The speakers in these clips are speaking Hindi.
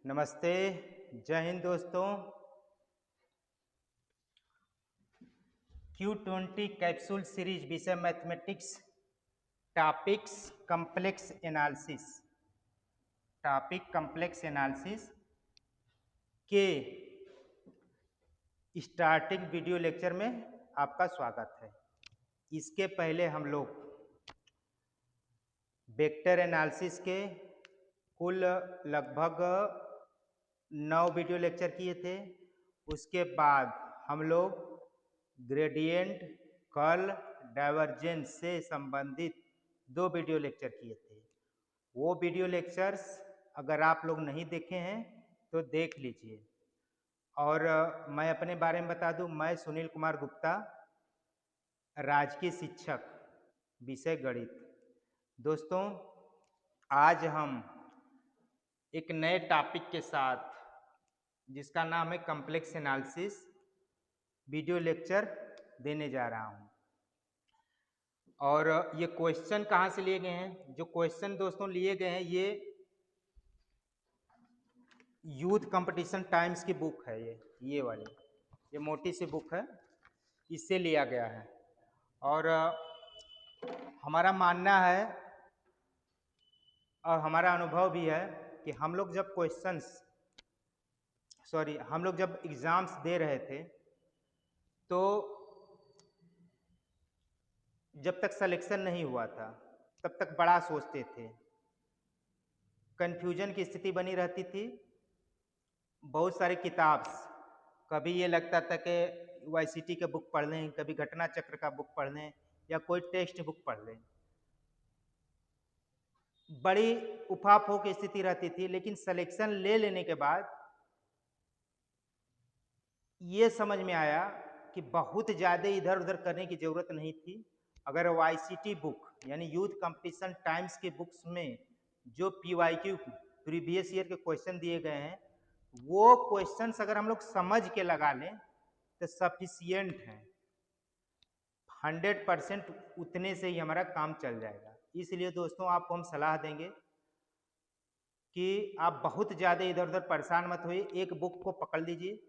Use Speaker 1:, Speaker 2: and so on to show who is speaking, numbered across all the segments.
Speaker 1: नमस्ते। जय हिंद दोस्तों। Q20 कैप्सूल सीरीज विषय मैथमेटिक्स, टॉपिक्स कम्प्लेक्स एनालिसिस, के स्टार्टिंग वीडियो लेक्चर में आपका स्वागत है। इसके पहले हम लोग वेक्टर एनालिसिस के कुल लगभग 9 वीडियो लेक्चर किए थे। उसके बाद हम लोग ग्रेडियंट, कर्ल, डाइवर्जेंस से संबंधित 2 वीडियो लेक्चर किए थे। वो वीडियो लेक्चर्स अगर आप लोग नहीं देखे हैं तो देख लीजिए। और मैं अपने बारे में बता दूं, मैं सुनील कुमार गुप्ता, राजकीय शिक्षक, विषय गणित। दोस्तों, आज हम एक नए टॉपिक के साथ, जिसका नाम है कम्प्लेक्स एनालिसिस, वीडियो लेक्चर देने जा रहा हूं। और ये क्वेश्चन कहाँ से लिए गए हैं? जो क्वेश्चन दोस्तों लिए गए हैं, ये यूथ कंपटीशन टाइम्स की बुक है। ये वाली, ये मोटी सी बुक है, इससे लिया गया है। और हमारा मानना है और हमारा अनुभव भी है कि हम लोग जब एग्ज़ाम्स दे रहे थे तो जब तक सिलेक्शन नहीं हुआ था तब तक बड़ा सोचते थे, कन्फ्यूजन की स्थिति बनी रहती थी। बहुत सारे किताब्स, कभी ये लगता था कि वाईसीटी का बुक पढ़ लें, कभी घटना चक्र का बुक पढ़ लें, या कोई टेक्स्ट बुक पढ़ लें। बड़ी उफाफों की स्थिति रहती थी। लेकिन सिलेक्शन ले लेने के बाद ये समझ में आया कि बहुत ज़्यादा इधर उधर करने की ज़रूरत नहीं थी। अगर वाईसीटी बुक यानी यूथ कंपटीशन टाइम्स के बुक्स में जो पीवाईक्यू प्रीवियस ईयर के क्वेश्चन दिए गए हैं, वो क्वेश्चंस अगर हम लोग समझ के लगा लें तो सफिशियंट हैं। 100% उतने से ही हमारा काम चल जाएगा। इसलिए दोस्तों, आपको हम सलाह देंगे कि आप बहुत ज़्यादा इधर उधर परेशान मत होइए, एक बुक को पकड़ लीजिए।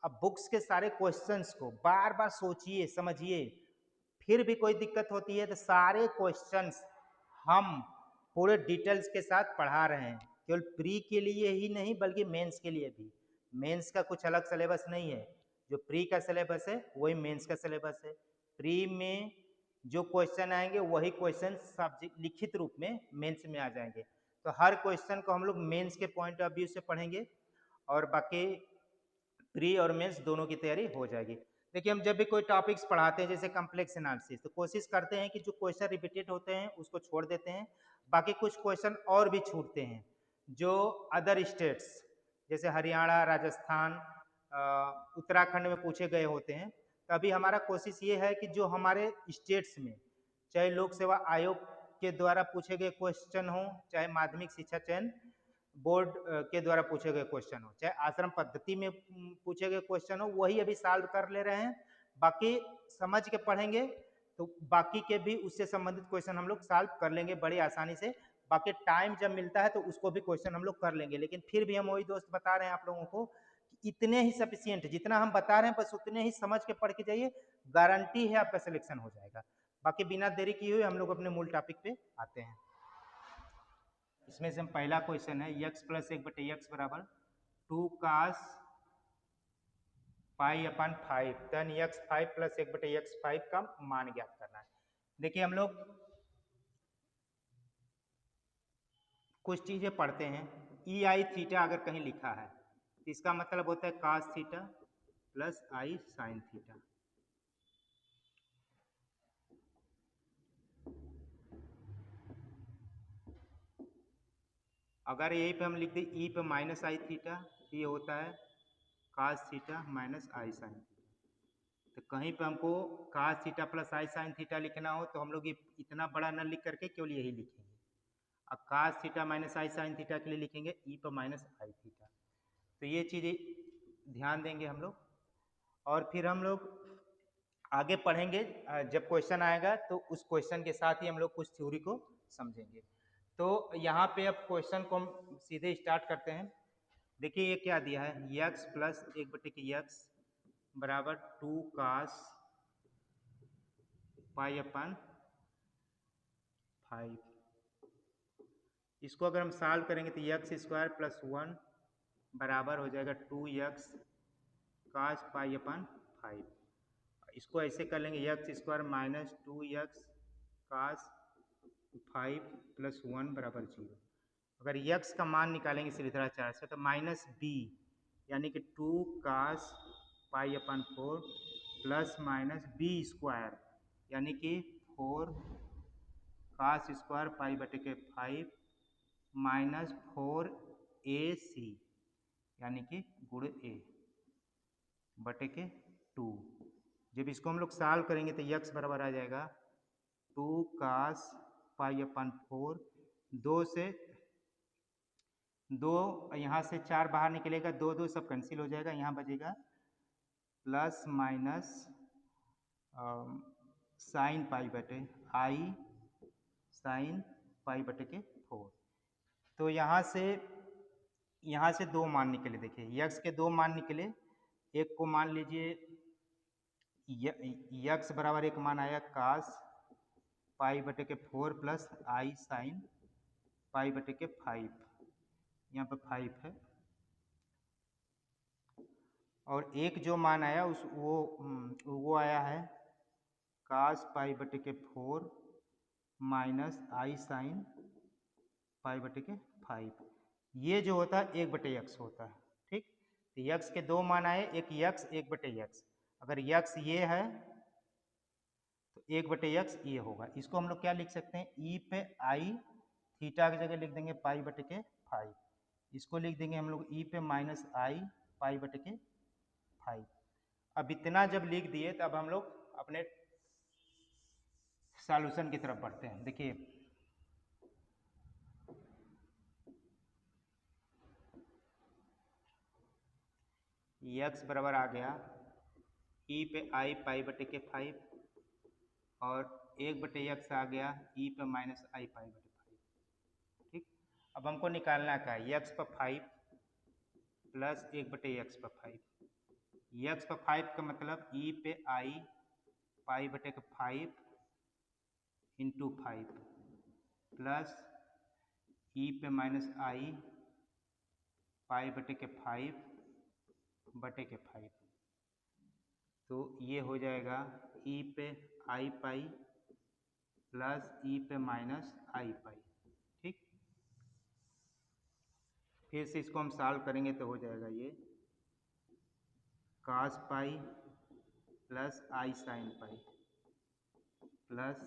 Speaker 1: अब बुक्स के सारे क्वेश्चंस को बार बार सोचिए, समझिए। फिर भी कोई दिक्कत होती है तो सारे क्वेश्चंस हम पूरे डिटेल्स के साथ पढ़ा रहे हैं, केवल प्री के लिए ही नहीं बल्कि मेंस के लिए भी। मेंस का कुछ अलग सिलेबस नहीं है, जो प्री का सिलेबस है वही मेंस का सिलेबस है। प्री में जो क्वेश्चन आएंगे वही क्वेश्चन सब्जेक्ट लिखित रूप में मेंस में आ जाएंगे। तो हर क्वेश्चन को हम लोग मेंस के पॉइंट ऑफ व्यू से पढ़ेंगे और बाकी प्री और मेंस दोनों की तैयारी हो जाएगी। देखिए, हम जब भी कोई टॉपिक्स पढ़ाते हैं जैसे कम्प्लेक्स एनालिसिस, तो कोशिश करते हैं कि जो क्वेश्चन रिपीटेड होते हैं उसको छोड़ देते हैं। बाकी कुछ क्वेश्चन और भी छूटते हैं जो अदर स्टेट्स जैसे हरियाणा, राजस्थान, उत्तराखंड में पूछे गए होते हैं। तभी हमारा कोशिश ये है कि जो हमारे स्टेट्स में, चाहे लोक सेवा आयोग के द्वारा पूछे गए क्वेश्चन हो, चाहे माध्यमिक शिक्षा चयन बोर्ड के द्वारा पूछे गए क्वेश्चन हो, चाहे आश्रम पद्धति में पूछे गए क्वेश्चन हो, वही अभी सॉल्व कर ले रहे हैं। बाकी समझ के पढ़ेंगे तो बाकी के भी उससे संबंधित क्वेश्चन हम लोग सॉल्व कर लेंगे बड़ी आसानी से। बाकी टाइम जब मिलता है तो उसको भी क्वेश्चन हम लोग कर लेंगे। लेकिन फिर भी हम वही दोस्त बता रहे हैं आप लोगों को कि इतने ही सफिशियंट, जितना हम बता रहे हैं बस उतने ही समझ के पढ़ के जाइए, गारंटी है आपका सिलेक्शन हो जाएगा। बाकी बिना देरी किए हुए हम लोग अपने मूल टॉपिक पे आते हैं। इसमें से हम पहला क्वेश्चन है, x प्लस 1/x बराबर 2 cos पाई अपन 5, देन x 5 प्लस 1/x 5 का मान ज्ञात करना है। देखिए, हम लोग कुछ चीजें पढ़ते हैं। ई आई थीटा अगर कहीं लिखा है तो इसका मतलब होता है cos theta plus I sine theta. अगर यहीं पे हम लिख दें ई पे माइनस आई थीटा, तो ये होता है cos थीटा माइनस आई साइन थीटा। तो कहीं पे हमको cos theta plus I sine theta लिखना हो तो हम लोग ये इतना बड़ा न लिख करके केवल यही लिखेंगे। अब cos थीटा माइनस आई साइन थीटा के लिए लिखेंगे ई पर माइनस आई थीटा। तो ये चीज़ें ध्यान देंगे हम लोग। और फिर हम लोग आगे पढ़ेंगे, जब क्वेश्चन आएगा तो उस क्वेश्चन के साथ ही हम लोग कुछ थ्योरी को समझेंगे। तो यहाँ पे अब क्वेश्चन को हम सीधे स्टार्ट करते हैं। देखिए ये क्या दिया है, यक्स प्लस 1/x बराबर 2 cos पाई अपन 5। इसको अगर हम सॉल्व करेंगे तो यक्स स्क्वायर प्लस 1 बराबर हो जाएगा 2x cos पाई अपन 5। इसको ऐसे कर लेंगे, x square minus 2x cos 5 plus 1 बराबर 0। अगर यक्स का मान निकालेंगे सीधराचार्य से तो माइनस बी यानी कि 2 cos पाई अपन 4 प्लस माइनस बी स्क्वायर यानी कि 4 cos स्क्वायर पाई बटे के 5 माइनस 4ac यानी कि गुण a बटे के 2। जब इसको हम लोग सॉल्व करेंगे तो यक्स बराबर आ जाएगा 2 cos पाई अपन 4, 2 से 2 यहाँ से 4 बाहर निकलेगा, 2 2 सब कैंसिल हो जाएगा, यहाँ बचेगा प्लस माइनस साइन पाई बटे आई साइन पाई बटे के 4। तो यहाँ से दो मान निकले, देखिए यक्स के दो मान निकले। एक को मान लीजिए यक्स बराबर एक मान आया कास पाई बटे के 4 प्लस आई साइन पाई बटे के 5, यहाँ पर 5 है। और एक जो मान आया वो आया है कास पाई बटे के 4 माइनस आई साइन पाई बटे के 5। ये जो होता है 1/x होता है, ठीक। तो यक्स के दो मान आए, एक यक्स 1/x। अगर यक्स ये है तो 1/x ये होगा। इसको हम लोग क्या लिख सकते हैं, ई पे आई थीटा की जगह लिख देंगे पाई बटे के 5। इसको लिख देंगे हम लोग ई पे माइनस आई पाई बटे के 5। अब इतना जब लिख दिए तो अब हम लोग अपने सॉल्यूशन की तरफ बढ़ते हैं। देखिए यक्स बराबर आ गया ई पे आई पाई बटे के 5 और 1/x आ गया ई पे माइनस आई पाई बटे 5, ठीक। अब हमको निकालना क्या है, यक्स पर 5 प्लस 1/x पर 5। यक्स पर 5 का मतलब ई पे आई पाई बटे के 5 इंटू 5 प्लस ई पे माइनस आई पाई बटे के 5 बटे के 5। तो ये हो जाएगा ई पे आई पाई प्लस ई पे माइनस आई पाई, ठीक। फिर से इसको हम सॉल्व करेंगे तो हो जाएगा ये cos pi plus I sine pi plus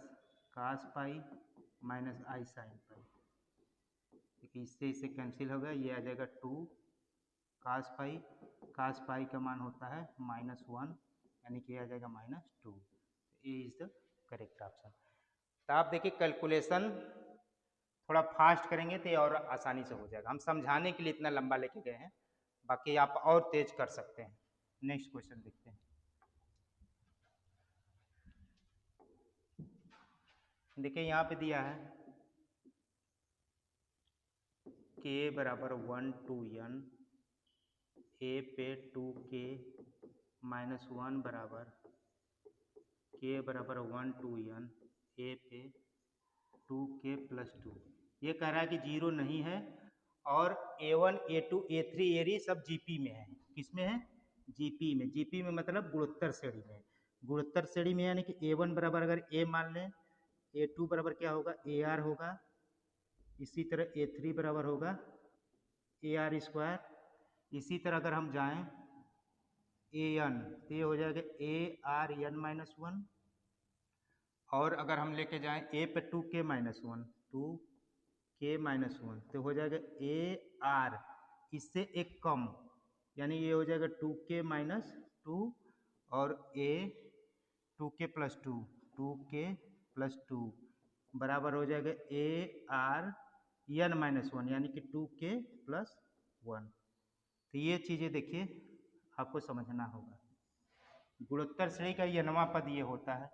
Speaker 1: cos pi minus I sine pi. देखिए इससे इससे कैंसिल हो गया, ये आ जाएगा 2 कास पाई का मान होता है -1 यानी कि आ जाएगा -2। ए इज द करेक्ट ऑप्शन। तो आप देखिए कैलकुलेशन थोड़ा फास्ट करेंगे तो ये और आसानी से हो जाएगा। हम समझाने के लिए इतना लंबा लेके गए हैं, बाकी आप और तेज कर सकते हैं। नेक्स्ट क्वेश्चन देखते हैं। देखिए यहाँ पे दिया है k बराबर 1 to n ए पे 2k माइनस 1 बराबर k बराबर 1 to n ए पे 2k प्लस 2। ये कह रहा है कि जीरो नहीं है और A1 A2 A3 A सब जीपी में है। किस में है, जीपी में। जीपी में मतलब गुणोत्तर श्रेणी में। गुणोत्तर श्रेणी में यानी कि A1 बराबर अगर A मान लें, A2 बराबर क्या होगा AR होगा, इसी तरह A3 बराबर होगा AR स्क्वायर। इसी तरह अगर हम जाएं AN तो ये हो जाएगा ARN माइनस 1। और अगर हम लेके जाएं A पे 2k माइनस 1 2k माइनस 1 तो हो जाएगा AR इससे एक कम यानी ये हो जाएगा 2k माइनस 2 और A 2k plus 2 2k plus 2 बराबर हो जाएगा ARN माइनस 1 यानी कि 2k प्लस 1। तो ये चीज़ें देखिए आपको समझना होगा। गुणोत्तर श्रेणी का ये नवा पद ये होता है,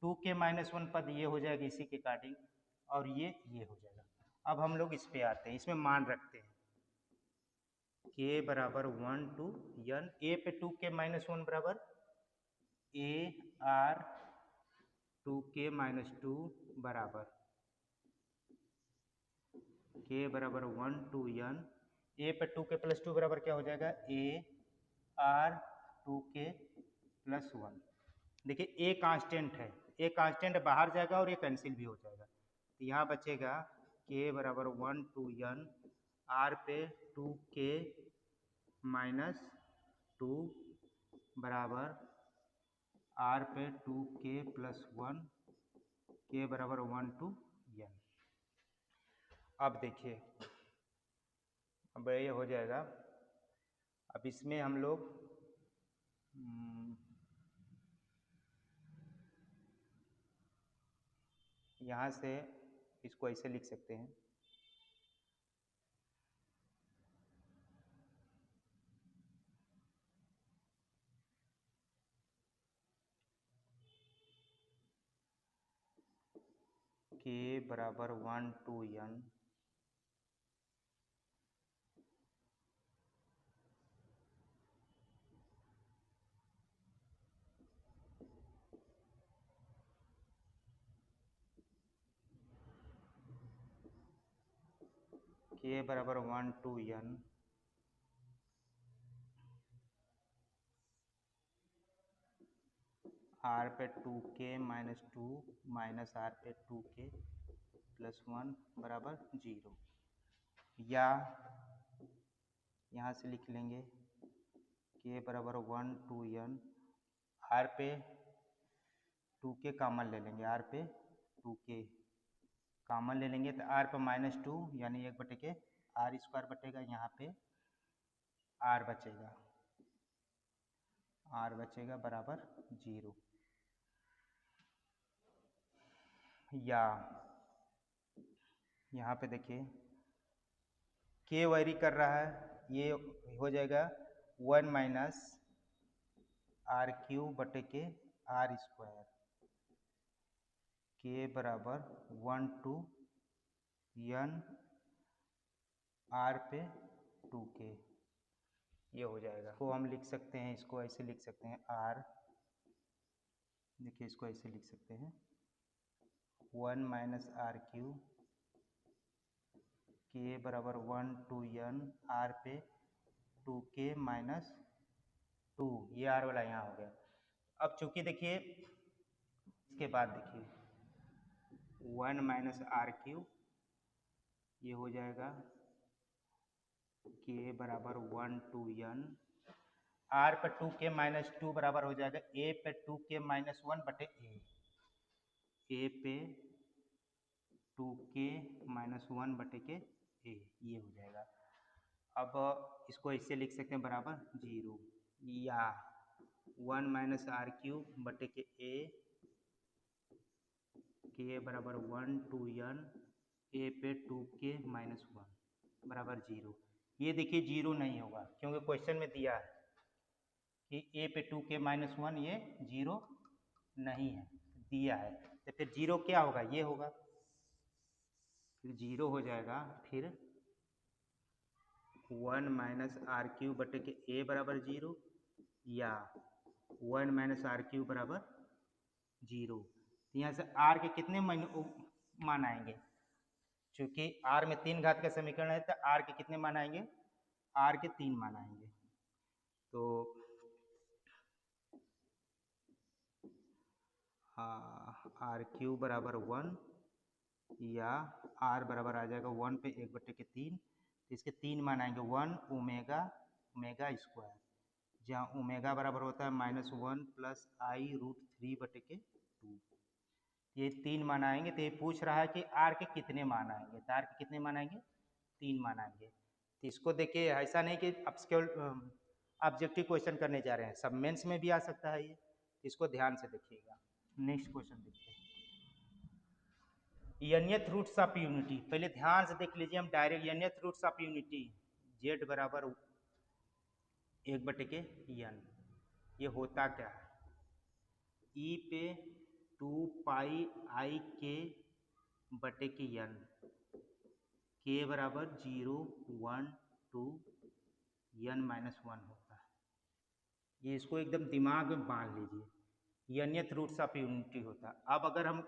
Speaker 1: 2k माइनस 1 पद ये हो जाएगा इसी के अकॉर्डिंग और ये हो जाएगा। अब हम लोग इस पे आते हैं, इसमें मान रखते हैं। के बराबर 1 टू n, ए पे 2k माइनस 1 बराबर ए आर 2k माइनस 2 बराबर के बराबर 1 टू n, ए पे 2k प्लस 2 बराबर क्या हो जाएगा ए आर 2k प्लस 1। देखिए ए कांस्टेंट है, ए कांस्टेंट बाहर जाएगा और ये कैंसिल भी हो जाएगा, तो यहाँ बचेगा के बराबर 1 टू n, आर पे 2k माइनस 2 बराबर आर पे 2k प्लस 1, के बराबर 1 टू n। अब देखिए, अब ये हो जाएगा। अब इसमें हम लोग यहाँ से इसको ऐसे लिख सकते हैं, के बराबर 1 टू n के बराबर 1 टू n आर पे 2k माइनस 2 माइनस आर पे 2k प्लस 1 बराबर 0, या यहाँ से लिख लेंगे के बराबर 1 टू n, आर पे 2k कॉमन ले लेंगे, आर पे 2k कॉमन ले लेंगे, तो आर पे माइनस 2 यानी 1 बटे के आर स्क्वायर बटेगा, यहाँ पे आर बचेगा, आर बचेगा बराबर 0, या यहाँ पे देखिए के वेरी कर रहा है, ये हो जाएगा 1 माइनस आर क्यू बटे के आर स्क्वायर, के बराबर 1 टू n आर पे 2k, ये हो जाएगा। तो हम लिख सकते हैं, इसको ऐसे लिख सकते हैं आर, देखिए इसको ऐसे लिख सकते हैं 1 माइनस आर क्यू के बराबर 1 टू n आर पे 2k माइनस 2, ये आर वाला यहाँ हो गया। अब चूंकि देखिए इसके बाद देखिए 1 माइनस आर क्यू, ये हो जाएगा के बराबर 1 टू n, आर पे 2k माइनस 2 बराबर हो जाएगा ए पे 2k माइनस 1 बटे ए पे 2k माइनस 1 बटे के ए, ये हो जाएगा। अब इसको ऐसे लिख सकते हैं बराबर 0, या 1 माइनस आर क्यूब बटे के ए के बराबर 1 टू n ए पे 2k माइनस 1 बराबर 0। ये देखिए 0 नहीं होगा, क्योंकि क्वेश्चन में दिया है कि ए पे 2k माइनस 1, ये 0 नहीं है, दिया है, तो फिर 0 क्या होगा, ये होगा, फिर 0 हो जाएगा। फिर 1 माइनस आर क्यू बटे के ए बराबर 0, या 1 माइनस आर क्यू बराबर 0। तो यहाँ से आर के कितने मान आएंगे, चूंकि आर में 3 घात का समीकरण है, तो आर के कितने मान आएंगे, आर के 3 मान आएंगे। तो आर क्यू बराबर 1, या आर बराबर आ जाएगा 1 पे 1 बटे के 3, तो इसके 3 मान आएंगे 1 ओमेगा ओमेगा स्क्वायर, जहाँ ओमेगा बराबर होता है -1 प्लस आई रूट 3 बटे के 2, ये 3 मान आएंगे। तो ये पूछ रहा है कि आर के कितने मान आएंगे, तो आर के कितने मान आएंगे, 3 मान आएंगे। तो इसको देखिए, ऐसा नहीं कि ऑब्जेक्टिव क्वेश्चन करने जा रहे हैं, सब मेंस में भी आ सकता है ये, इसको ध्यान से देखिएगा। नेक्स्ट क्वेश्चन देखते हैं, nth रूट्स ऑफ यूनिटी, पहले ध्यान से देख लीजिए, हम direct nth roots of unity z बराबर 1 बटे के n, ये होता क्या है, e पे 2 पाई आई के बटे के n, के बराबर 0 1 2 n माइनस वन होता है। ये इसको एकदम दिमाग में बांध लीजिए, nth रूट्स ऑफ यूनिटी होता है। अब अगर हम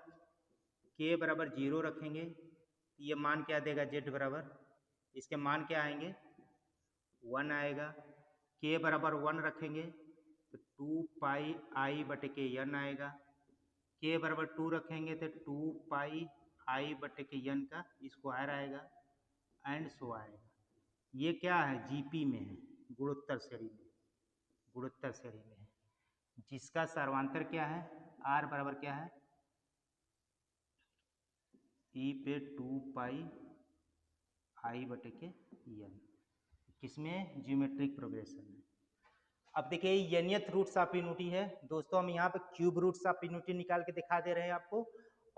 Speaker 1: k बराबर 0 रखेंगे तो ये मान क्या देगा, z बराबर, इसके मान क्या आएंगे, 1 आएगा। k बराबर 1 रखेंगे तो 2 पाई आई बटे के n आएगा। k बराबर 2 रखेंगे तो 2 पाई आई बटे के n का स्क्वायर आएगा, एंड सो आएगा। ये क्या है, जीपी में है, गुणोत्तर श्रेणी में, गुणोत्तर श्रेणी में है, जिसका सर्वांतर क्या है, r बराबर क्या है, e पे 2 पाई आई बटे के n, किसमें, ज्योमेट्रिक प्रोग्रेशन में। अब देखिए nth रूट्स ऑफ यूनिटी है दोस्तों, हम यहाँ पे क्यूब रूट्स ऑफ यूनिटी निकाल के दिखा दे रहे हैं आपको,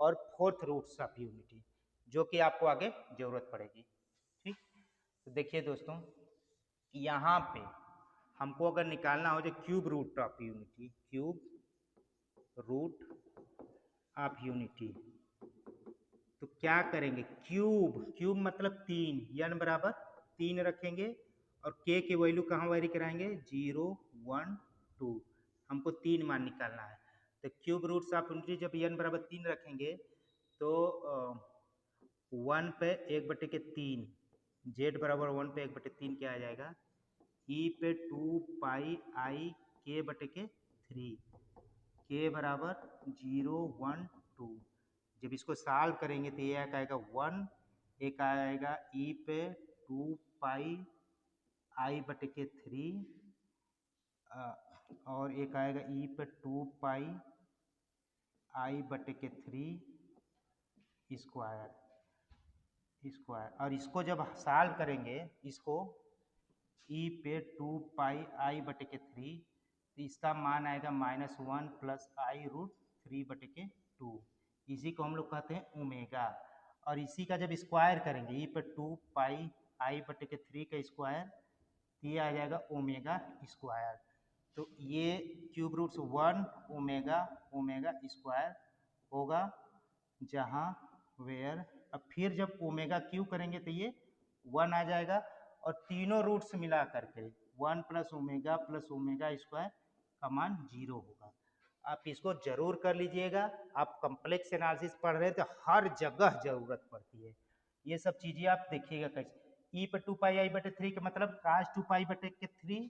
Speaker 1: और फोर्थ रूट्स ऑफ यूनिटी, जो कि आपको आगे जरूरत पड़ेगी। ठीक, तो देखिए दोस्तों, यहाँ पे हमको अगर निकालना हो जो cube root of unity, cube root of unity, तो क्या करेंगे, क्यूब, क्यूब मतलब 3, n बराबर 3 रखेंगे, और k की वैल्यू कहाँ वेरी कराएंगे, 0 1 2, हमको 3 मान निकालना है। तो क्यूब रूट्स ऑफ यूनिटी जब n बराबर 3 रखेंगे तो 1 पे 1/3, z बराबर 1 पे 1/3 क्या आ जाएगा, e पे 2 पाई आई k बटे के 3, k बराबर 0 1 2। जब इसको सॉल्व करेंगे तो ये आएगा 1, एक आएगा e पे 2 पाई आई बटे के 3, और एक आएगा e पे 2 पाई आई बटे के 3 स्क्वायर, और इसको जब सॉल्व करेंगे, इसको e पे 2 पाई आई बटे के 3, तो इसका मान आएगा -1 प्लस आई रूट 3 बटे के 2, इसी को हम लोग कहते हैं ओमेगा। और इसी का जब स्क्वायर करेंगे, e पे 2 पाई आई बटे के 3 का स्क्वायर, तो ये आ जाएगा ओमेगा स्क्वायर। तो ये cube roots 1 omega omega square होगा, जहाँ वेयर, अब फिर जब ओमेगा क्यू करेंगे तो ये 1 आ जाएगा, और तीनों रूट्स मिला करके 1 प्लस ओमेगा स्क्वायर का मान 0 होगा। आप इसको जरूर कर लीजिएगा, आप कॉम्प्लेक्स एनालिसिस पढ़ रहे हैं तो हर जगह जरूरत पड़ती है, ये सब चीजें आप देखिएगा कैसे। ई पे 2 पाई आई बटे 3 का मतलब काश 2 पाई बटे के 3,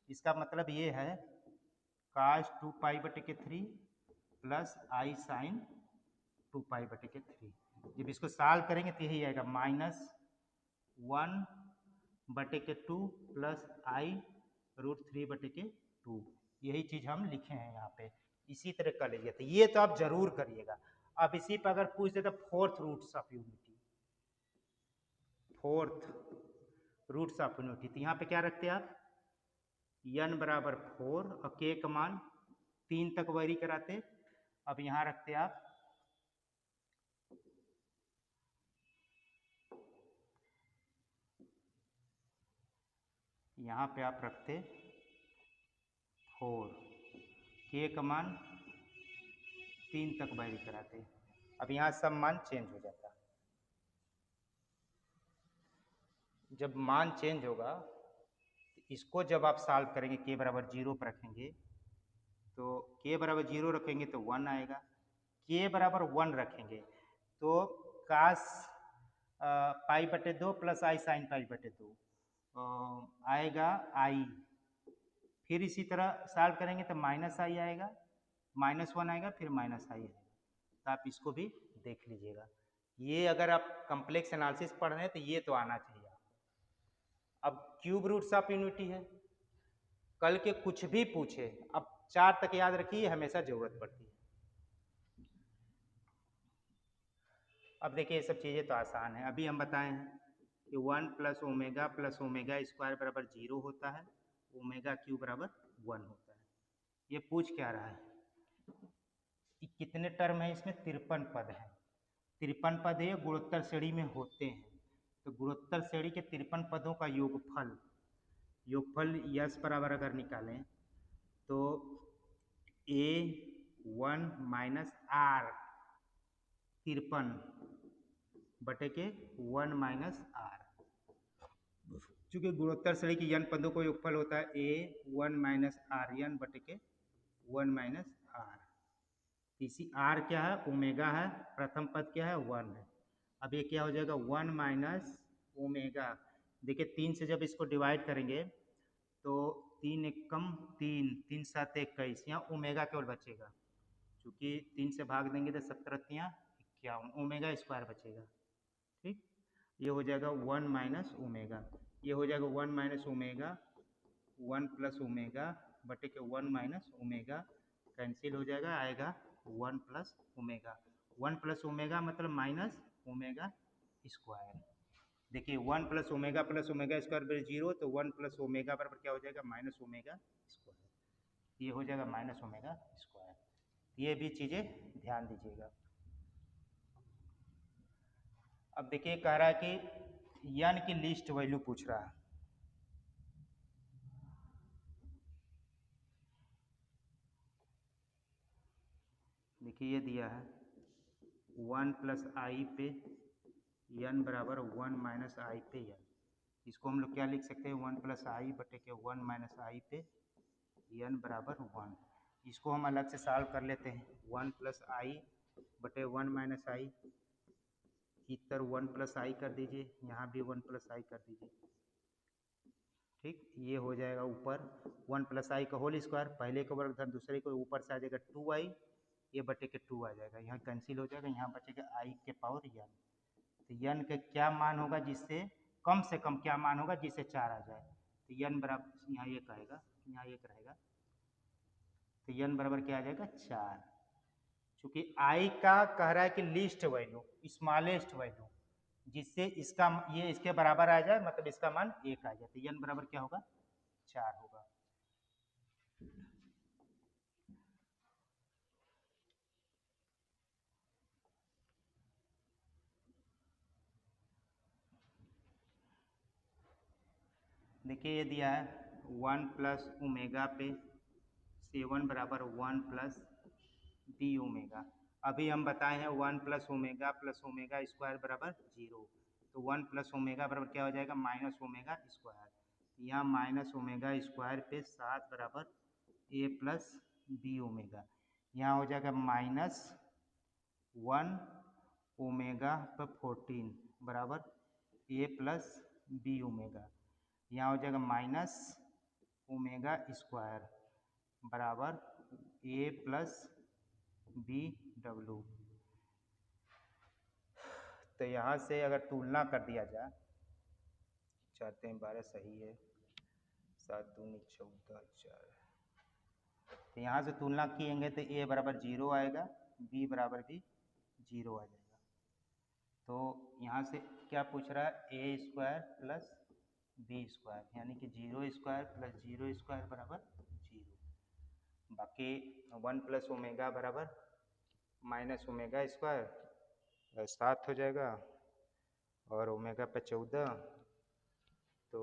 Speaker 1: इसका मतलब ये है काश 2 पाई बटे के 3 प्लस आई साइन 2 पाई बटे के 3। जब इसको सॉल्व करेंगे तो यही आएगा -1 बटे के 2 प्लस आई रूट 3 बटे के 2, यही चीज हम लिखे हैं यहाँ पे, इसी तरह कर लीजिए। तो ये तो आप जरूर करिएगा। अब इसी पर अगर पूछ दे तो fourth roots of unity, fourth roots of unity, तो यहाँ पे क्या रखते हैं आप, n बराबर 4 और k का मान 3 तक वेरी कराते। अब यहाँ रखते आप यहाँ पे आप रखते 4, k का मान 3 तक वेरी कराते। अब यहाँ सब मान चेंज हो जाता, जब मान चेंज होगा तो इसको जब आप सॉल्व करेंगे, k बराबर 0 पर रखेंगे तो k बराबर 0 रखेंगे तो 1 आएगा, k बराबर 1 रखेंगे तो कास पाई बटे 2 प्लस आई साइन पाई बटे 2 आएगा आई, फिर इसी तरह सॉल्व करेंगे तो माइनस आई आएगा, -1 आएगा, फिर माइनस आई आएगा। तो आप इसको भी देख लीजिएगा, ये अगर आप कॉम्प्लेक्स एनालिसिस पढ़ रहे हैं तो ये तो आना चाहिए आपको। अब क्यूब रूट्स ऑफ यूनिटी है, कल के कुछ भी पूछे, अब 4 तक याद रखिए, हमेशा जरूरत पड़ती है। अब देखिए ये सब चीज़ें तो आसान है, अभी हम बताए हैं कि 1 प्लस ओमेगा स्क्वायर बराबर 0 होता है, ओमेगा क्यू बराबर 1 होता है। ये पूछ क्या रहा है कि कितने टर्म है इसमें, 53 पद हैं, 53 पद ये गुणोत्तर श्रेणी में होते हैं। तो गुणोत्तर श्रेणी के 53 पदों का योगफल, योगफल यस बराबर अगर निकालें तो A1 माइनस आर 53 बटे के 1 माइनस आर, चूँकि गुणोत्तर श्रेणी की n पदों का योगफल होता है a1 माइनस आर एन बटे के 1 माइनस आर। इसी आर क्या है, ओमेगा है, प्रथम पद क्या है, 1 है। अब ये क्या हो जाएगा 1 माइनस ओमेगा। देखिए 3 से जब इसको डिवाइड करेंगे तो 3 एकम 3, 3 7 21, यहाँ ओमेगा केवल बचेगा, क्योंकि 3 से भाग देंगे तो 17 51, ओमेगा स्क्वायर बचेगा। ठीक, ये हो जाएगा 1 माइनस ओमेगा, ये हो जाएगा 1 माइनस ओमेगा, 1 प्लस ओमेगा बटे के 1 माइनस ओमेगा कैंसिल हो जाएगा, आएगा 1 प्लस ओमेगा। 1 प्लस ओमेगा मतलब माइनस ओमेगा स्क्वायर। देखिए 1 प्लस ओमेगा स्क्वायर बराबर 0, तो 1 प्लस ओमेगा बराबर क्या हो जाएगा, माइनस ओमेगा स्क्वायर। ये हो जाएगा माइनस ओमेगा स्क्वायर। ये भी चीज़ें ध्यान दीजिएगा। अब देखिए कह रहा है कि यन की लिस्ट वैल्यू पूछ रहा है। देखिए ये दिया है 1 प्लस आई पे यन बराबर 1 माइनस आई पे यन। इसको हम लोग क्या लिख सकते हैं, 1 प्लस आई बटे के 1 माइनस आई पे यन बराबर 1। इसको हम अलग से सॉल्व कर लेते हैं। 1 प्लस आई बटे 1 माइनस आई, इधर 1 प्लस आई कर दीजिए, यहाँ भी 1 प्लस आई कर दीजिए। ठीक, ये हो जाएगा ऊपर 1 प्लस आई का होल स्क्वायर, पहले का वर्ग धन दूसरे को, ऊपर से आ जाएगा 2i, ये बटे के 2 आ जाएगा, यहाँ कैंसिल हो जाएगा, यहाँ बचेगा आई के पावर यन। तो यन का क्या मान होगा जिससे कम से कम क्या मान होगा जिससे 4 आ जाए, तो यन बराबर यहाँ 1 आएगा, यहाँ 1 रहेगा, तो यन बराबर क्या आ जाएगा 4। चूंकि आई का कह रहा है कि लीस्ट वैल्यू, स्मॉलेस्ट वैल्यू, जिससे इसका ये इसके बराबर आ जाए, मतलब इसका मान 1 आ जाए, तो यन बराबर क्या होगा 4 होगा। देखिए ये दिया है 1 प्लस ओमेगा पे 7 बराबर 1 प्लस बी ओमेगा। अभी हम बताए हैं 1 प्लस ओमेगा स्क्वायर बराबर 0, तो 1 प्लस ओमेगा बराबर क्या हो जाएगा, माइनस ओमेगा स्क्वायर। यहाँ माइनस ओमेगा स्क्वायर पे 7 बराबर ए प्लस बी ओमेगा, यहाँ हो जाएगा माइनस 1 ओमेगा पर 14 बराबर ए प्लस बी ओमेगा, यहाँ हो जाएगा माइनस ओमेगा स्क्वायर बराबर ए प्लस बी डब्लू। तो यहाँ से अगर तुलना कर दिया जाए, चाहते हैं 12 सही है, 7 दूनी 14 4, तो यहाँ से तुलना किएंगे तो ए बराबर 0 आएगा, बी बराबर भी 0 आ जाएगा। तो यहाँ से क्या पूछ रहा है, ए स्क्वायर प्लस बी स्क्वायर, यानी कि 0 स्क्वायर प्लस 0 स्क्वायर बराबर 0। बाकी 1 प्लस ओमेगा बराबर माइनस ओमेगा स्क्वायर 7 हो जाएगा, और ओमेगा पे 14, तो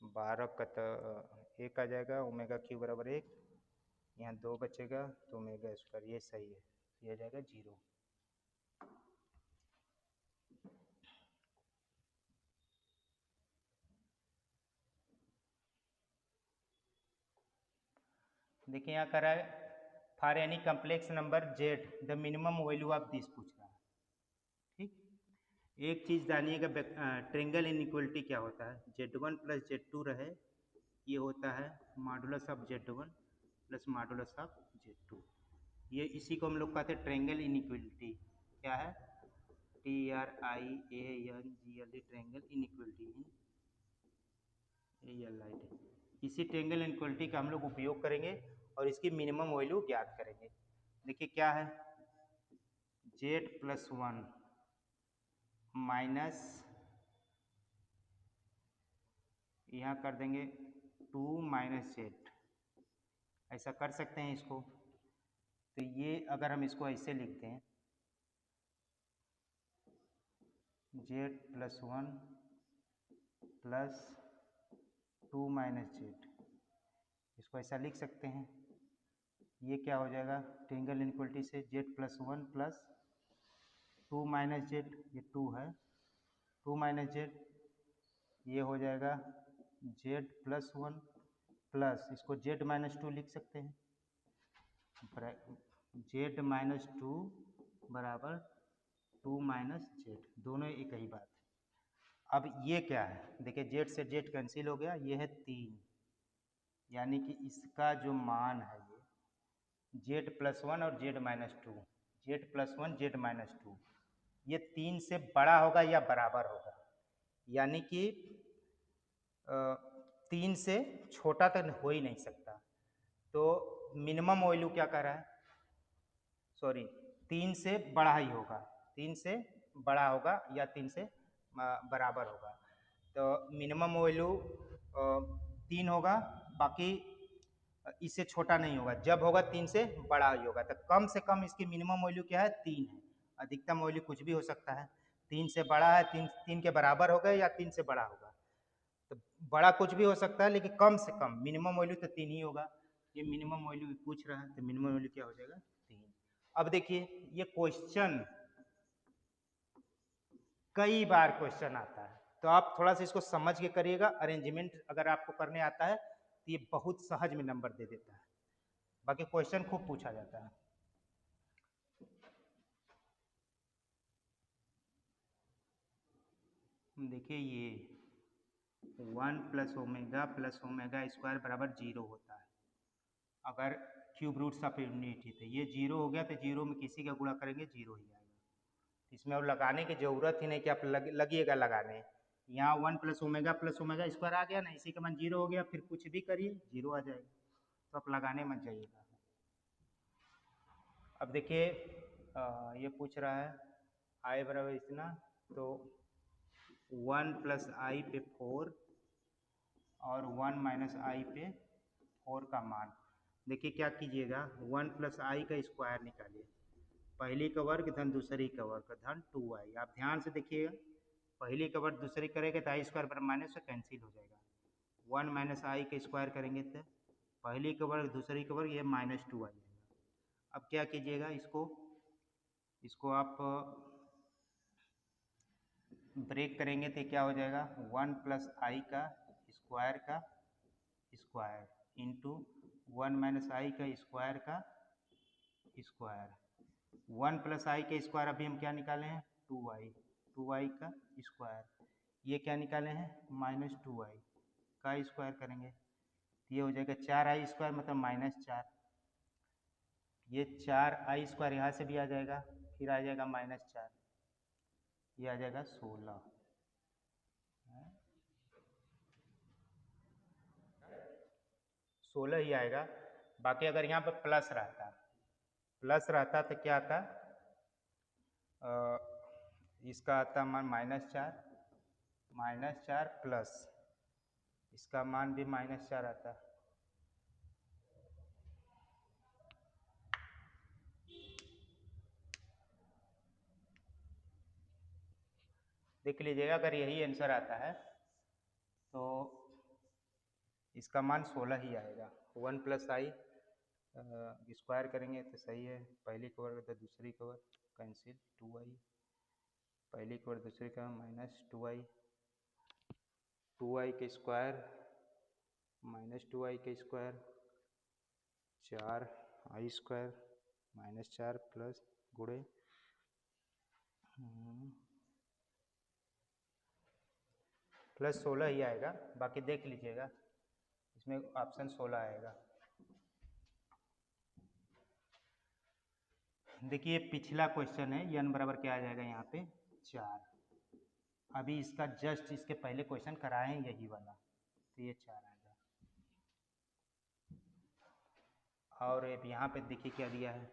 Speaker 1: 12 का तो 1 आ जाएगा, ओमेगा क्यू बराबर 1, यहाँ 2 बचेगा, तो ओमेगा स्क्वायर ये सही है, ये आ जाएगा 0। देखिए यहाँ कर रहा है for any complex number Z the minimum value of this पूछ रहा है। ठीक, एक चीज़ जानिएगा, ट्रेंगल इनइक्वलिटी क्या होता है, Z1 प्लस Z2 रहे, ये होता है modulus of Z1 plus modulus of Z2। ये इसी को हम लोग कहते हैं ट्रेंगल इनइक्वलिटी। क्या है, TRIANGLE, ट्रेंगल इनइक्वलिटी, इसी ट्रेंगल इनइक्वलिटी का हम लोग उपयोग करेंगे और इसकी मिनिमम वैल्यू ज्ञात करेंगे। देखिए क्या है, Z+1 माइनस, यहाँ कर देंगे 2 माइनस जेड, ऐसा कर सकते हैं इसको। तो ये अगर हम इसको ऐसे लिखते हैं Z+1 प्लस 2 माइनस जेड, इसको ऐसा लिख सकते हैं। ये क्या हो जाएगा, ट्रेंगल इनइक्वलिटी से Z+1 प्लस 2 माइनस जेड, ये 2 है, 2 माइनस जेड ये हो जाएगा z+1 प्लस इसको z-2 लिख सकते हैं, z-2 बराबर 2 - z, दोनों एक ही बात है। अब ये क्या है, देखिए z से z कैंसिल हो गया, ये है 3, यानी कि इसका जो मान है ये z+1 और z-2, z+1 z-2 ये 3 से बड़ा होगा या बराबर होगा, यानी कि 3 से छोटा तो हो ही नहीं सकता। तो मिनिमम वैल्यू क्या कह रहा है, सॉरी 3 से बड़ा ही होगा, 3 से बड़ा होगा या 3 से बराबर होगा। तो मिनिमम वैल्यू 3 होगा, बाकी इससे छोटा नहीं होगा, जब होगा 3 से बड़ा ही होगा। तो कम से कम इसकी मिनिमम वैल्यू क्या है, 3 है, अधिकतम वैल्यू कुछ भी हो सकता है। 3 से बड़ा है, 3 के बराबर होगा या 3 से बड़ा होगा, तो बड़ा कुछ भी हो सकता है, लेकिन कम से कम मिनिमम वैल्यू तो 3 ही होगा। ये मिनिमम वैल्यू पूछ रहा है, तो मिनिमम वैल्यू क्या हो जाएगा, 3। अब देखिए ये क्वेश्चन कई बार क्वेश्चन आता है, तो आप थोड़ा सा इसको समझ के करिएगा। अरेंजमेंट अगर आपको करने आता है तो ये बहुत सहज में नंबर दे देता है, बाकी क्वेश्चन खूब पूछा जाता है। देखिए ये 1 + ओमेगा + ओमेगा स्क्वायर बराबर 0 होता है अगर क्यूब रूट्स ऑफ यूनिटी थे। ये 0 हो गया तो 0 में किसी का गुणा करेंगे 0 ही आएगा, इसमें अब लगाने की ज़रूरत ही नहीं कि आप लगिएगा लगाने। यहाँ 1 + ओमेगा स्क्वायर आ गया ना, इसी का मान 0 हो गया, फिर कुछ भी करिए 0 आ जाएगा, तो आप लगाने मत जाइएगा। अब देखिए ये पूछ रहा है i बराबर इतना, तो 1 + i पे 4 और 1 - i पे 4 का मान। देखिए क्या कीजिएगा, 1 + i का स्क्वायर निकालिए, पहली का वर्ग धन दूसरी का वर्ग धन 2i। आप ध्यान से देखिएगा, पहली का वर्ग दूसरी करेंगे तो आई स्क्वायर पर माइनस से कैंसिल हो जाएगा। 1 - i का स्क्वायर करेंगे तो पहली का वर्ग दूसरी का वर्ग, ये -2 आ जाएगा। अब क्या कीजिएगा, इसको आप ब्रेक करेंगे तो क्या हो जाएगा, 1 + i का स्क्वायर इंटू 1 - i का स्क्वायर का स्क्वायर। 1 + i का स्क्वायर अभी हम क्या निकाले हैं, 2i का स्क्वायर। ये क्या निकाले हैं, -2i का स्क्वायर करेंगे, ये हो जाएगा 4i स्क्वायर मतलब -4। ये 4i स्क्वायर यहाँ से भी आ जाएगा, फिर आ जाएगा -4, ये आ जाएगा 16। 16 ही आएगा। बाकी अगर यहाँ पर प्लस रहता तो क्या आता, इसका आता मान -4 प्लस इसका मान भी -4 आता। देख लीजिएगा, अगर यही आंसर आता है तो इसका मान 16 ही आएगा। 1 + i स्क्वायर करेंगे तो सही है, पहली का वर्ग तो दूसरी का वर्ग कैंसिल, 2i पहली का वर्ग दूसरी का -2i, 2i के स्क्वायर -2i के स्क्वायर 4i स्क्वायर -4 प्लस गुणे प्लस 16 ही आएगा। बाकी देख लीजिएगा, इसमें ऑप्शन 16 आएगा। देखिए पिछला क्वेश्चन है, n बराबर क्या आ जाएगा यहाँ पे 4। अभी इसका जस्ट इसके पहले क्वेश्चन कराए हैं यही वाला, तो ये 4 आएगा। और यहाँ पे देखिए क्या दिया है,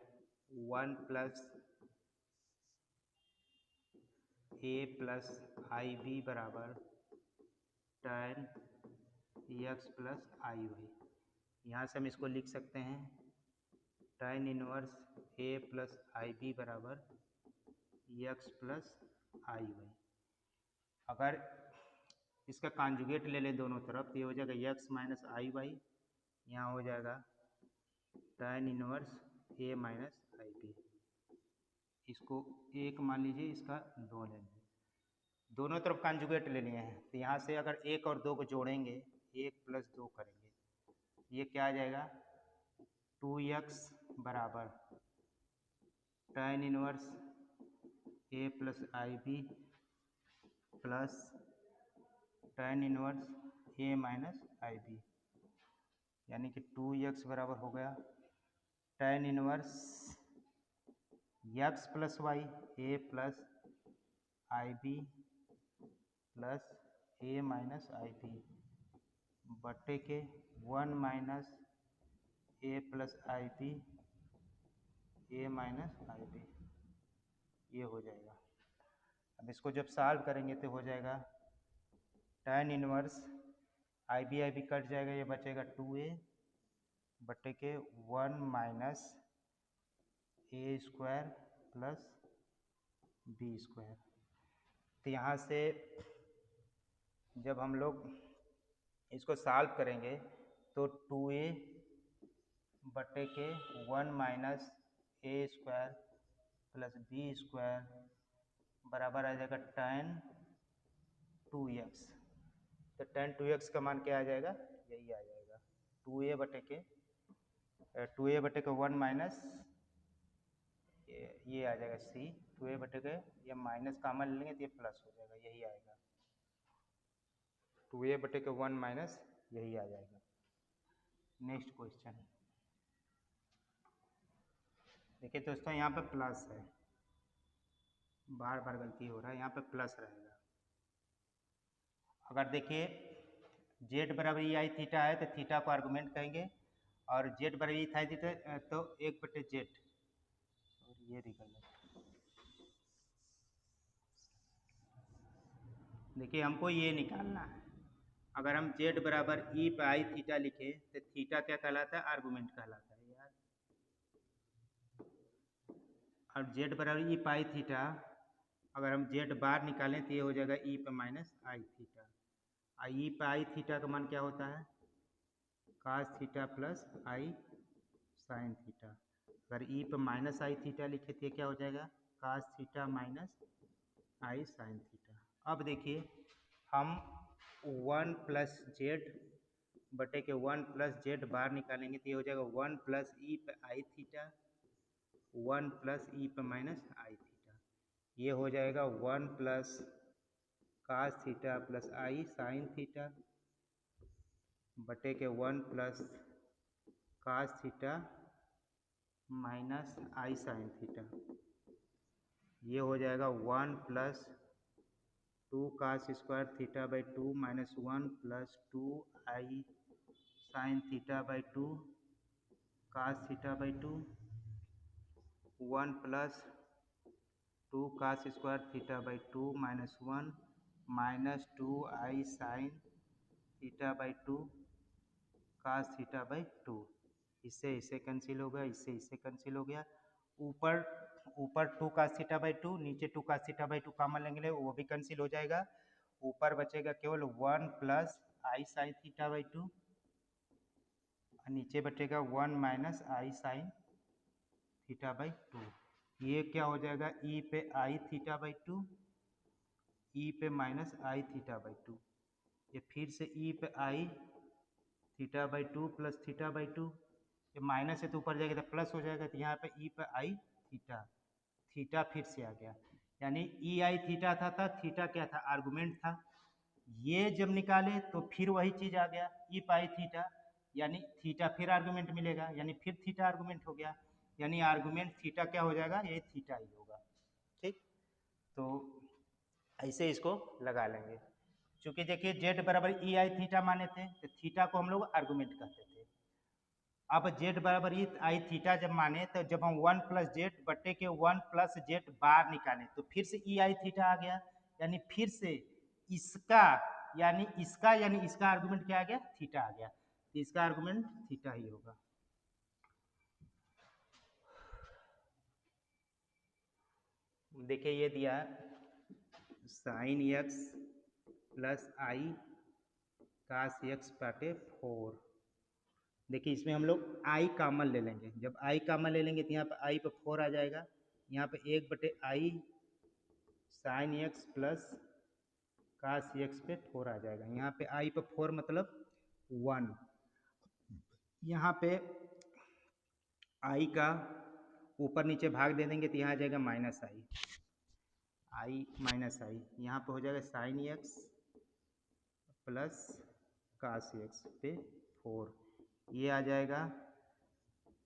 Speaker 1: 1 + a + ib बराबर tan x + iy। यहाँ से हम इसको लिख सकते हैं tan इनवर्स a + ib बराबर x + iy। अगर इसका कॉन्जुगेट ले लें दोनों तरफ तो ये हो जाएगा x - iy, यहाँ हो जाएगा tan इनवर्स a - ib। इसको 1 मान लीजिए, इसका 2 ले लीजिए, दोनों तरफ कॉन्जुगेट ले लिए हैं, तो यहाँ से अगर 1 और 2 को जोड़ेंगे, 1 + 2 करेंगे, ये क्या आ जाएगा 2x बराबर tan inverse a + IB plus tan inverse a - IB, यानी कि 2x बराबर हो गया tan inverse x + y a + IB plus a - IB बटे के 1 - a + IB a - IB, ये हो जाएगा। अब इसको जब सॉल्व करेंगे तो हो जाएगा tan इनवर्स IB कट जाएगा, ये बचेगा 2a बटे के 1 - a² प्लस b²। तो यहाँ से जब हम लोग इसको सॉल्व करेंगे तो 2a बटे के 1 - a² प्लस b² बराबर आ जाएगा tan 2x। तो tan 2x का मान क्या आ जाएगा, यही आ जाएगा 2a बटे के 1 माइनस ये आ जाएगा c, 2a बटे के ये माइनस कॉमन लेंगे तो ये प्लस हो जाएगा, यही आएगा 2a बटे के 1 माइनस, यही आ जाएगा। नेक्स्ट क्वेश्चन देखिए दोस्तों, यहाँ पे प्लस है, बार बार गलती हो रहा है, यहाँ पे प्लस रहेगा। अगर देखिए z बराबर ei थीटा है तो थीटा को आर्गूमेंट कहेंगे, और z बराबर ई था थीटा तो 1/z, और ये निकल देखिए हमको ये निकालना है। अगर हम z बराबर ई पाई थीटा लिखे तो थीटा क्या कहलाता है, आर्गूमेंट कहलाता है यार। और z बराबर ई पाई थीटा अगर हम z बार निकालें तो ये हो जाएगा ई पे माइनस आई थीटा। ई पे आई थीटा का मान क्या होता है, कास theta plus I sine theta. अगर ई पे माइनस आई थीटा लिखे तो क्या हो जाएगा, कास थीटा माइनस आई साइन थीटा। अब देखिए हम 1 + z बटे के 1 + z बार निकालेंगे तो ये हो जाएगा 1 + ई पे आई थीटा 1 + ई पे माइनस आई थीटा। ये हो जाएगा 1 + cos theta plus I sine theta बटे के 1 + कास थीटा माइनस आई साइन थीटा। ये हो जाएगा 1 + 2 cos² θ/2 minus 1 + 2 I sine θ/2 cos θ/2 1 + 2 cos² θ/2 minus 1 minus 2 I sine θ/2 cos θ/2। इससे कैंसिल हो गया, इससे कैंसिल हो गया। ऊपर ऊपर 2 cos θ/2, नीचे 2 cos θ/2 कॉमन लेंगे वो भी कैंसिल हो जाएगा। ऊपर बचेगा केवल 1 + आई साइन θ/2 और नीचे बचेगा 1 माइनस आई साइन θ/2। ये क्या हो जाएगा, ई पे आई θ/2 ई पे माइनस आई θ/2। ये फिर से ई पे आई θ/2 प्लस θ/2, ये माइनस है तो ऊपर जाएगा तो प्लस हो जाएगा, तो यहाँ पे ई पे आई थीटा, थीटा फिर से आ गया, यानी ई आई थीटा था थीटा क्या था, आर्गुमेंट था। ये जब निकाले तो फिर वही चीज आ गया ई पाई थीटा, यानी थीटा फिर आर्गुमेंट मिलेगा, यानी फिर थीटा आर्गुमेंट हो गया, यानी आर्गुमेंट थीटा क्या हो जाएगा, ये थीटा ही होगा। ठीक, तो ऐसे इसको लगा लेंगे। चूंकि देखिए जेड बराबर ई आई थीटा माने थे तो थीटा को हम लोग आर्गुमेंट कहते थे। अब z बराबर ई आई थीटा जब माने तो जब हम 1 + z बटे के 1 + z बार निकाले तो फिर से ई आई थीटा आ गया, यानी फिर से इसका यानी इसका आर्गुमेंट क्या आ गया, थीटा आ गया, तो इसका आर्गुमेंट थीटा ही होगा। देखिए ये दिया साइन x प्लस आई कास x बटे 4। देखिए इसमें हम लोग i कॉमन ले लेंगे, जब i कॉमन ले लेंगे तो यहाँ पे i पे 4 आ जाएगा, यहाँ पे 1/i sine x plus cos x पे 4 आ जाएगा। यहाँ पे आई पे 4 मतलब 1। यहाँ पे आई का ऊपर नीचे भाग दे देंगे तो यहाँ आ जाएगा माइनस आई, आई माइनस आई। यहाँ पे हो जाएगा sine x plus cos x पे 4, ये आ जाएगा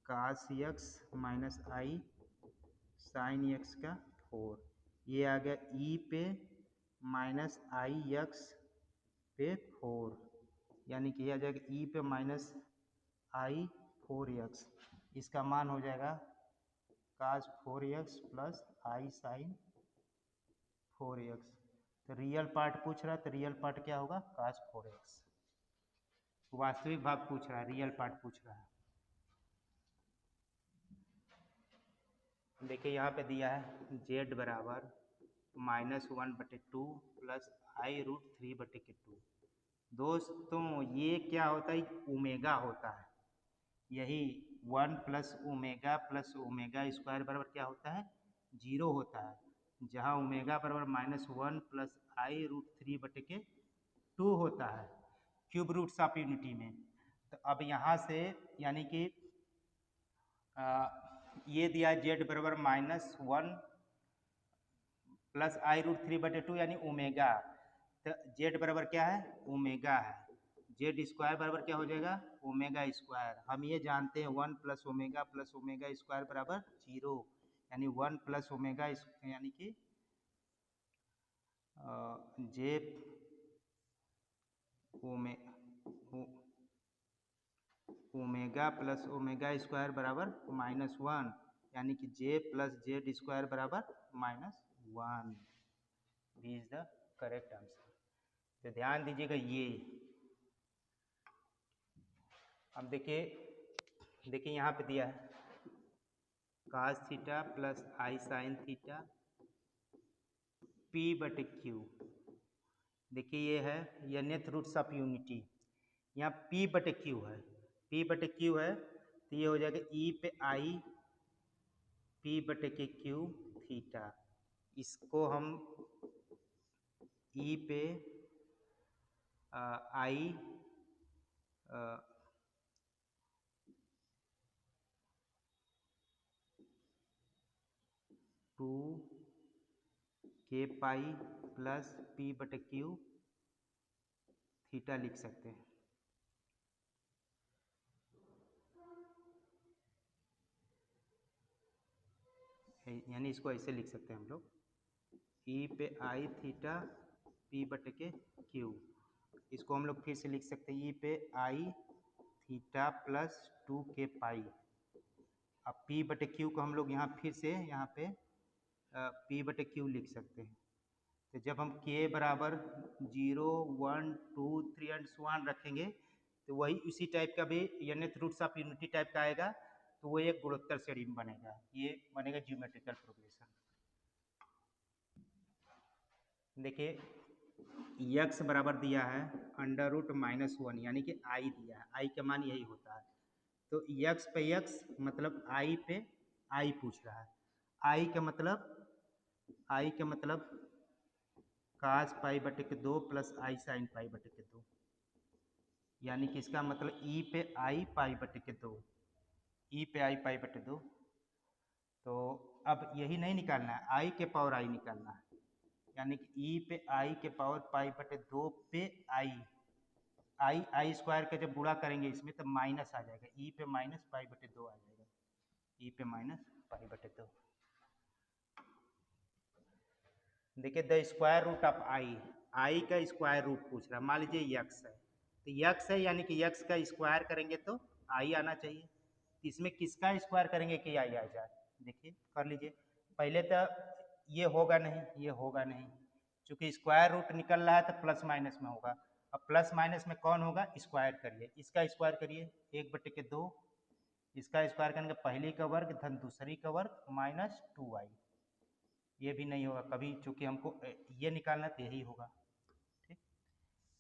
Speaker 1: कास एक्स माइनस आई साइन एक्स का 4, ये आ गया ई पे माइनस आई एक्स पे 4, यानी कि ये आ जाएगा ई पे माइनस आई 4x। इसका मान हो जाएगा कास 4x plus I sign 4x। तो रियल पार्ट पूछ रहा है, तो रियल पार्ट क्या होगा? कास 4x। वास्तविक भाग पूछ रहा है, रियल पार्ट पूछ रहा है। देखिए यहाँ पे दिया है z बराबर -1/2 प्लस i√3/2। दोस्तों ये क्या होता है? ओमेगा होता है। यही 1 प्लस ओमेगा स्क्वायर बराबर क्या होता है? 0 होता है। जहाँ ओमेगा बराबर -1 प्लस i√3/2 होता है क्यूब रूट्स ऑफ यूनिटी में। तो अब यहाँ से यानी कि ये दिया है z बराबर -1 प्लस i√3/2 यानी ओमेगा। तो z बराबर क्या है? ओमेगा है। जेड स्क्वायर बराबर क्या हो जाएगा? Omega square. हम ये जानते हैं 1 प्लस ओमेगा स्क्वायर बराबर 0, यानी 1 प्लस ओमेगा यानी कि जे ओमेगा प्लस ओमेगा स्क्वायर बराबर -1, यानी कि जे प्लस जेड स्क्वायर बराबर -1। B is the correct answer. तो ध्यान दीजिएगा ये। अब देखिए यहाँ पे दिया है कास theta plus I sine theta p/q। देखिए ये है nth रूट्स ऑफ यूनिटी। यहाँ p/q है, p/q है तो ये हो जाएगा e पे आई p/q थीटा। इसको हम e पे आई 2k pi plus p/q theta लिख सकते हैं। यानी इसको ऐसे लिख सकते हैं हम लोग, e पे आई थीटा p/q। इसको हम लोग फिर से लिख सकते हैं e पे आई थीटा प्लस 2k पाई। अब p/q को हम लोग यहाँ फिर से यहाँ पे p/q लिख सकते हैं। तो जब हम k बराबर 0, 1, 2, 3 एंड सो ऑन रखेंगे तो वही उसी टाइप का भी nth roots of unity type का आएगा, तो वो एक गुणोत्तर श्रेणी में बनेगा। ये बनेगा ज्योमेट्रिकल प्रोग्रेशन। देखिए x बराबर दिया है √-1, यानी कि i दिया है, i का मान यही होता है। तो x पे x मतलब i पे i पूछ रहा है। i का मतलब कास π/2 प्लस आई साइन π/2, यानी कि इसका मतलब e पे i π/2, e पे i π/2। तो अब यही नहीं निकालना है, i के पावर i निकालना है, यानी कि e पे i के पावर π/2 पे आई स्क्वायर का जब गुणा करेंगे इसमें तो माइनस आ जाएगा, e पे माइनस π/2 आ जाएगा, e पे माइनस π/2। देखिए द स्क्वायर रूट ऑफ आई का स्क्वायर रूट पूछ रहा है। मान लीजिए यक्स है, तो यक्स है यानी कि यक्स का स्क्वायर करेंगे तो आई आना चाहिए। इसमें किसका स्क्वायर करेंगे कि आई आ जाए? देखिए कर लीजिए। पहले तो ये होगा नहीं, ये होगा नहीं, चूंकि स्क्वायर रूट निकल रहा है तो प्लस माइनस में होगा। अब प्लस माइनस में कौन होगा? स्क्वायर करिए, इसका स्क्वायर करिए 1/2, इसका स्क्वायर करेंगे पहली का वर्ग धन दूसरी का वर्ग -2i। ये भी नहीं होगा कभी, चूंकि हमको ये निकालना तो यही होगा। ठीक,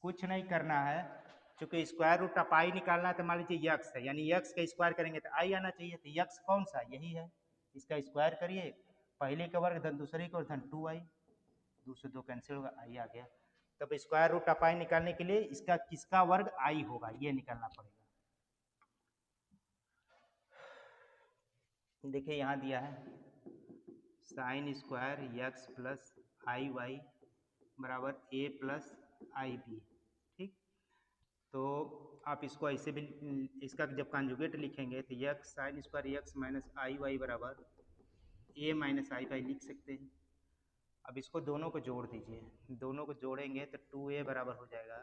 Speaker 1: कुछ नहीं करना है, चूंकि स्क्वायर रूट ऑफ आई निकालना है तो मान लीजिए यक्स है, यानी यक्स का स्क्वायर करेंगे तो आई आना चाहिए। तो यक्स कौन सा? यही है, इसका स्क्वायर करिए, पहले का वर्ग धन दूसरे का वर्ग धन 2i, 2 से 2 कैंसिल होगा, आई आ गया। तब स्क्वायर रूट ऑफ आई निकालने के लिए इसका किसका वर्ग आई होगा ये निकालना पड़ेगा। देखिए यहाँ दिया है sign square X plus I Y बराबर ए प्लस आई बी। ठीक, तो आप इसको ऐसे भी, इसका जब कॉन्जुगेट लिखेंगे तो X sine square X minus I Y बराबर ए माइनस आई वाई लिख सकते हैं। अब इसको दोनों को जोड़ दीजिए, दोनों को जोड़ेंगे तो 2a बराबर हो जाएगा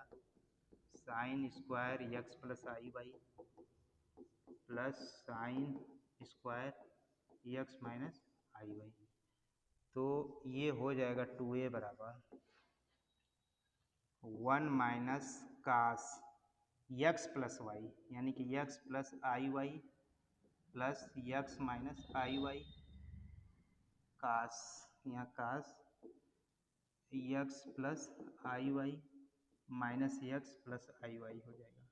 Speaker 1: sine square X plus I Y plus sine square X minus I Y. तो ये हो जाएगा 2a बराबर 1 minus cos x plus Y, यानी कि X plus I Y plus X minus I Y cos, यहाँ cos x plus I Y minus X plus I Y हो जाएगा।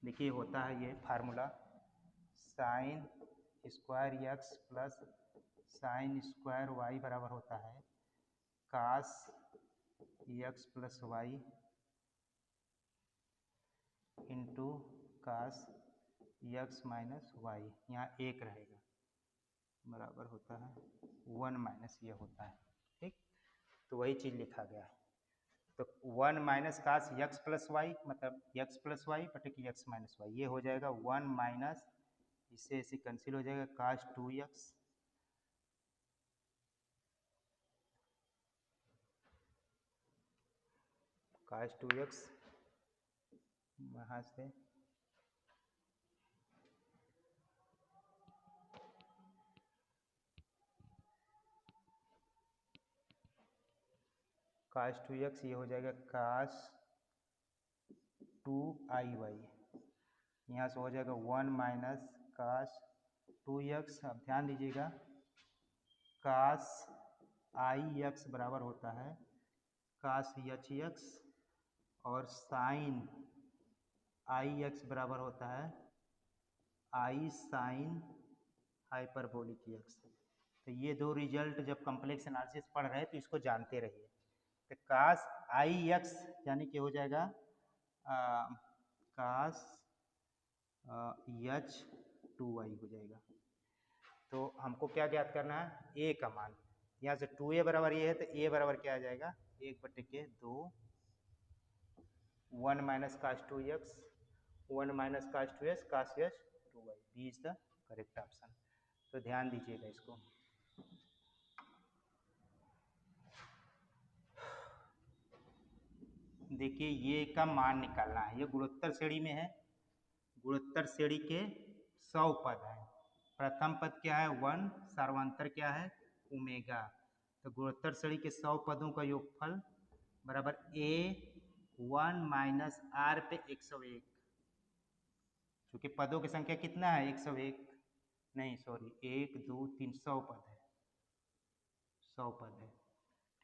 Speaker 1: देखिए होता है ये formula sine square X plus sine square Y बराबर होता है कास x plus y into cos x minus y, यहाँ एक रहेगा बराबर होता है 1 माइनस ये होता है। ठीक, तो वही चीज़ लिखा गया है। तो 1 minus cos x plus y मतलब एक्स प्लस वाई बटे कि एक्स माइनस वाई, ये हो जाएगा 1 माइनस, इससे ऐसे कैंसिल हो जाएगा कास 2x कास 2x यहाँ से कास 2x, ये हो जाएगा कास 2i y, यहाँ से हो जाएगा 1 माइनस कास 2x। अब ध्यान दीजिएगा कास आई एक्स बराबर होता है कास एच एक्स और साइन आई एक्स बराबर होता है आई साइन हाइपरबोलिक एक्स। तो ये दो रिजल्ट जब कॉम्प्लेक्स एनालिसिस पढ़ रहे हैं तो इसको जानते रहिए। तो कास आई एक्स यानी कि हो जाएगा कास एच 2y हो जाएगा। तो हमको क्या ज्ञात करना है, ए का मान। यहाँ से 2a बराबर ये है तो a बराबर क्या आ जाएगा 1/2 1 minus cos 2x 1 minus cos 2x cos h 2y, B is the correct option. तो ध्यान दीजिएगा इसको। देखिए ये का मान निकालना है, ये गुणोत्तर श्रेणी में है, गुणोत्तर श्रेणी के 100 पद हैं। प्रथम पद क्या है 1, सार्वंतर क्या है ओमेगा। तो गुणोत्तर श्रेणी के 100 पदों का योगफल बराबर a 1 माइनस r पे 101, क्योंकि पदों की संख्या कितना है 101, नहीं सॉरी 1 2 3 100 पद है, 100 पद है।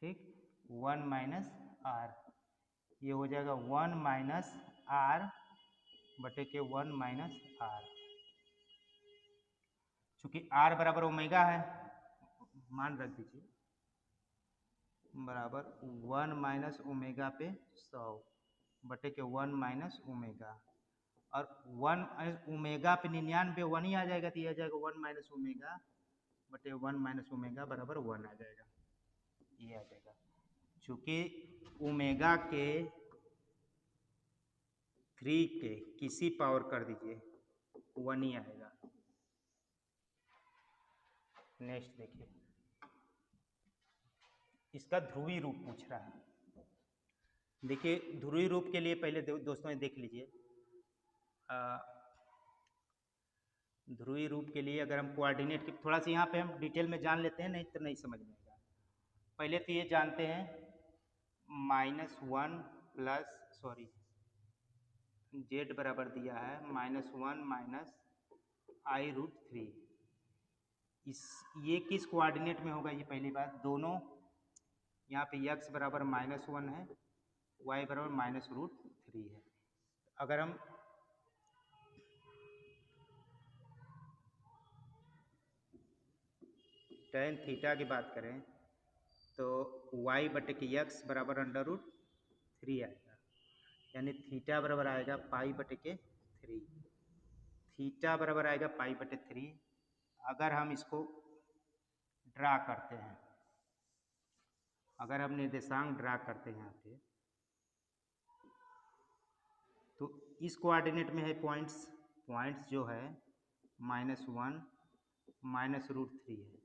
Speaker 1: ठीक, 1 माइनस r, ये हो जाएगा 1 माइनस r बटे के 1 माइनस r, चूंकि r बराबर ओमेगा है मान रख दीजिए बराबर 1 माइनस ओमेगा पे 100 बटे के 1 माइनस ओमेगा, और 1 ओमेगा पे 99 1 ही आ जाएगा तो ये आ जाएगा 1 माइनस ओमेगा बटे 1 माइनस ओमेगा बराबर 1 आ जाएगा, ये आ जाएगा। चूंकि ओमेगा के 3 के किसी पावर कर दीजिए 1 ही आएगा। नेक्स्ट देखिए, इसका ध्रुवीय रूप पूछ रहा है। देखिए ध्रुवीय रूप के लिए पहले दोस्तों देख लीजिए, ध्रुवीय रूप के लिए अगर हम कोऑर्डिनेट की थोड़ा सा यहाँ पे हम डिटेल में जान लेते हैं, नहीं तो नहीं समझ में आएगा। पहले तो ये जानते हैं -1 प्लस सॉरी जेड बराबर दिया है -1 माइनस i√3। इस ये किस कोऑर्डिनेट में होगा, ये पहली बात। दोनों यहाँ पे x बराबर -1 है, y बराबर -√3 है। अगर हम tan थीटा की बात करें तो वाई बटे के यक्स बराबर √3 आएगा, यानी थीटा बराबर आएगा पाई बटे के 3। थीटा बराबर आएगा पाई बटे 3। अगर हम इसको ड्रा करते हैं, अगर हम निर्देशांक ड्रा करते हैं यहाँ पे, तो इस कोऑर्डिनेट में है पॉइंट्स जो है -1 -√3 है।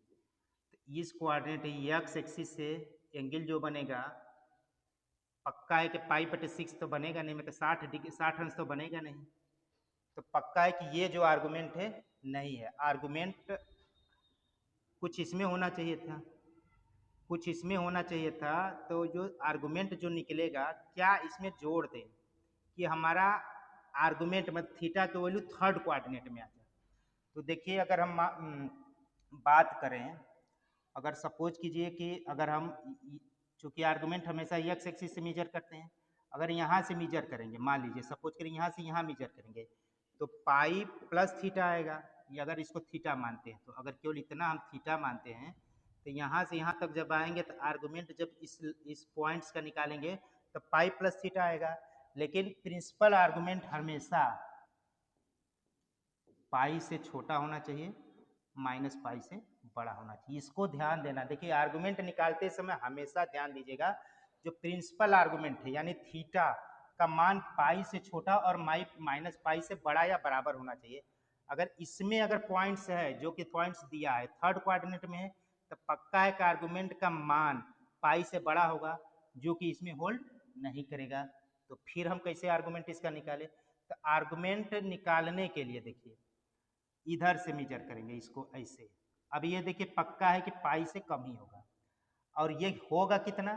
Speaker 1: तो इस कोऑर्डिनेट एक्स एक्सिस से एंगल जो बनेगा पक्का है कि पाई बटे 6 तो बनेगा नहीं, मतलब 60 अंश तो बनेगा नहीं। तो पक्का है कि ये जो आर्गुमेंट है नहीं है। आर्गुमेंट कुछ इसमें होना चाहिए था, कुछ इसमें होना चाहिए था। तो जो आर्गुमेंट जो निकलेगा क्या इसमें जोड़ दें कि हमारा आर्गुमेंट मतलब थीटा की वैल्यू थर्ड कोऑर्डिनेट में आ जाए। तो देखिए अगर हम बात करें, अगर सपोज कीजिए कि अगर हम, चूँकि आर्गुमेंट हमेशा एक्स एक्सिस से मेजर करते हैं, अगर यहाँ से मेजर करेंगे, मान लीजिए सपोज करें यहाँ से यहाँ मेजर करेंगे तो पाई प्लस थीटा आएगा। ये अगर इसको थीटा मानते हैं, तो अगर केवल इतना हम थीटा मानते हैं तो यहाँ से यहाँ तक जब आएंगे तो आर्गुमेंट जब इस पॉइंट्स का निकालेंगे तो पाई प्लस थीटा आएगा। लेकिन प्रिंसिपल आर्गुमेंट हमेशा पाई से छोटा होना चाहिए, माइनस पाई से बड़ा होना चाहिए। इसको ध्यान देना। देखिए आर्गुमेंट निकालते समय हमेशा ध्यान दीजिएगा, जो प्रिंसिपल आर्गुमेंट है यानी थीटा का मान पाई से छोटा और माइनस पाई से बड़ा या बराबर होना चाहिए। अगर इसमें अगर पॉइंट्स है, जो कि पॉइंट्स दिया है थर्ड कोऑर्डिनेट में है, तो पक्का है कि आर्गुमेंट का मान पाई से बड़ा होगा, जो कि इसमें होल्ड नहीं करेगा। तो फिर हम कैसे आर्गुमेंट इसका निकालें? तो आर्गुमेंट निकालने के लिए देखिए इधर से मेजर करेंगे इसको ऐसे। अब ये देखिए पक्का है कि पाई से कम ही होगा, और ये होगा कितना?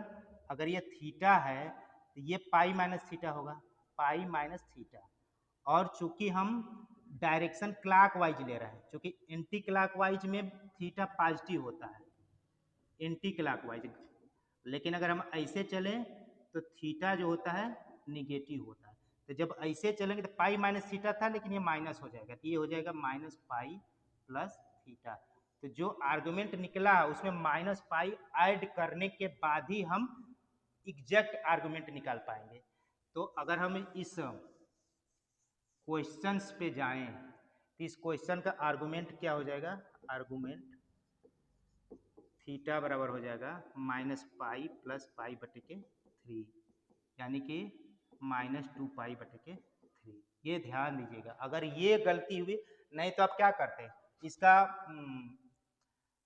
Speaker 1: अगर ये थीटा है तो ये पाई माइनस थीटा होगा, पाई माइनस थीटा। और चूंकि हम डायरेक्शन क्लॉकवाइज ले रहे हैं, चूंकि एंटी क्लॉकवाइज में थीटा पॉजिटिव होता है, एंटी क्लॉकवाइज। लेकिन अगर हम ऐसे चलें तो थीटा जो होता है निगेटिव होता है। तो जब ऐसे चलेंगे तो पाई माइनस थीटा था, लेकिन ये माइनस हो जाएगा, तो ये हो जाएगा माइनस पाई प्लस थीटा। तो जो आर्गुमेंट निकला उसमें माइनस पाई ऐड करने के बाद ही हम एग्जैक्ट आर्गुमेंट निकाल पाएंगे। तो अगर हम इस क्वेश्चंस पे जाएं तो इस क्वेश्चन का आर्गुमेंट क्या हो जाएगा? आर्गुमेंट थीटा बराबर हो जाएगा माइनस पाई प्लस पाई बटे के 3, यानी कि -2 पाई बटे के 3। ये ध्यान दीजिएगा, अगर ये गलती हुई, नहीं तो आप क्या करते हैं इसका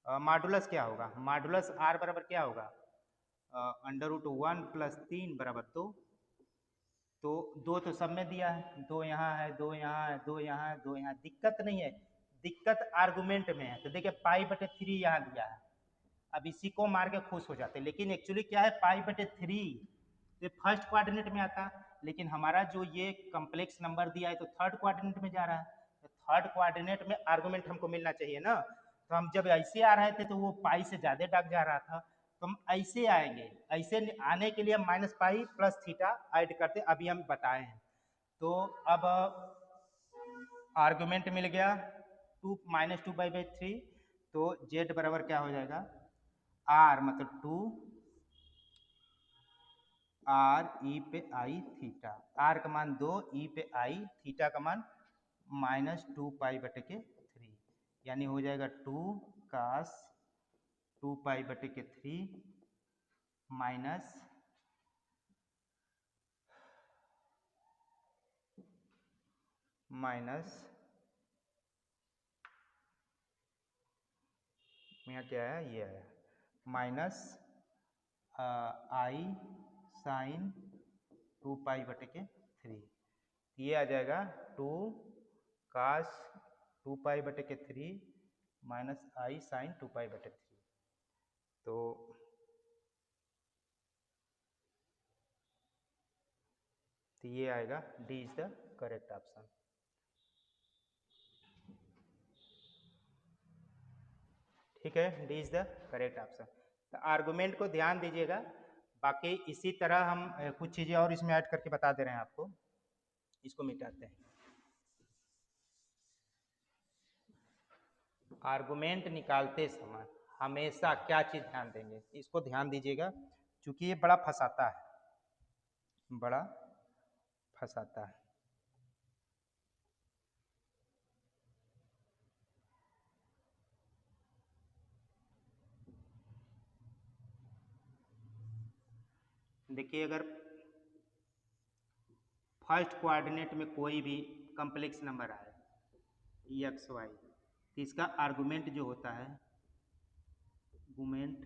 Speaker 1: मॉडुलस क्या होगा? मॉडुलस आर बराबर क्या होगा? √1 + 3 बराबर 2। तो 2 तो सब में दिया है, 2 यहाँ है, 2 यहाँ है, 2 यहाँ है, 2 यहाँ, दिक्कत नहीं है, दिक्कत आर्गुमेंट में है। तो देखिए पाई बटे 3 यहाँ दिया है, अब इसी को मार के खुश हो जाते। लेकिन एक्चुअली क्या है, पाई बटे 3 ये फर्स्ट क्वाड्रेंट में आता, लेकिन हमारा जो ये कम्प्लेक्स नंबर दिया है तो थर्ड क्वाड्रेंट में जा रहा है। तो थर्ड क्वाड्रेंट में आर्गुमेंट हमको मिलना चाहिए ना। तो हम जब ऐसे आ रहे थे तो वो पाई से ज़्यादा डाक जा रहा था, तो हम ऐसे आएंगे। ऐसे आने के लिए हम minus pi plus theta add करते, अभी हम बताए हैं। तो अब आर्गुमेंट मिल गया -2 पाई/3। तो जेड बराबर क्या हो जाएगा? आर मतलब 2 आर ई पे आई थीटा। आर का मान 2, ई पे आई, थीटा का मान -2 पाई बटे के 3, यानी हो जाएगा 2 cos 2 पाई बटे के 3 माइनस यहाँ क्या है, ये है माइनस आई साइन 2 पाई बटे के 3। ये आ जाएगा 2 cos 2 पाई बटे के 3 माइनस आई साइन 2 पाई बटे 3। तो ये आएगा, D is the correct option. ठीक है, D is the correct option. तो आर्गुमेंट को ध्यान दीजिएगा। बाकी इसी तरह हम कुछ चीज़ें और इसमें ऐड करके बता दे रहे हैं आपको। इसको मिटाते हैं। आर्गुमेंट निकालते समय हमेशा क्या चीज़ ध्यान देंगे, इसको ध्यान दीजिएगा क्योंकि ये बड़ा फंसाता है, बड़ा फंसाता है। देखिए अगर फर्स्ट कोऑर्डिनेट में कोई भी कॉम्प्लेक्स नंबर आए एक्स वाई, तो इसका आर्गुमेंट जो होता है आर्गुमेंट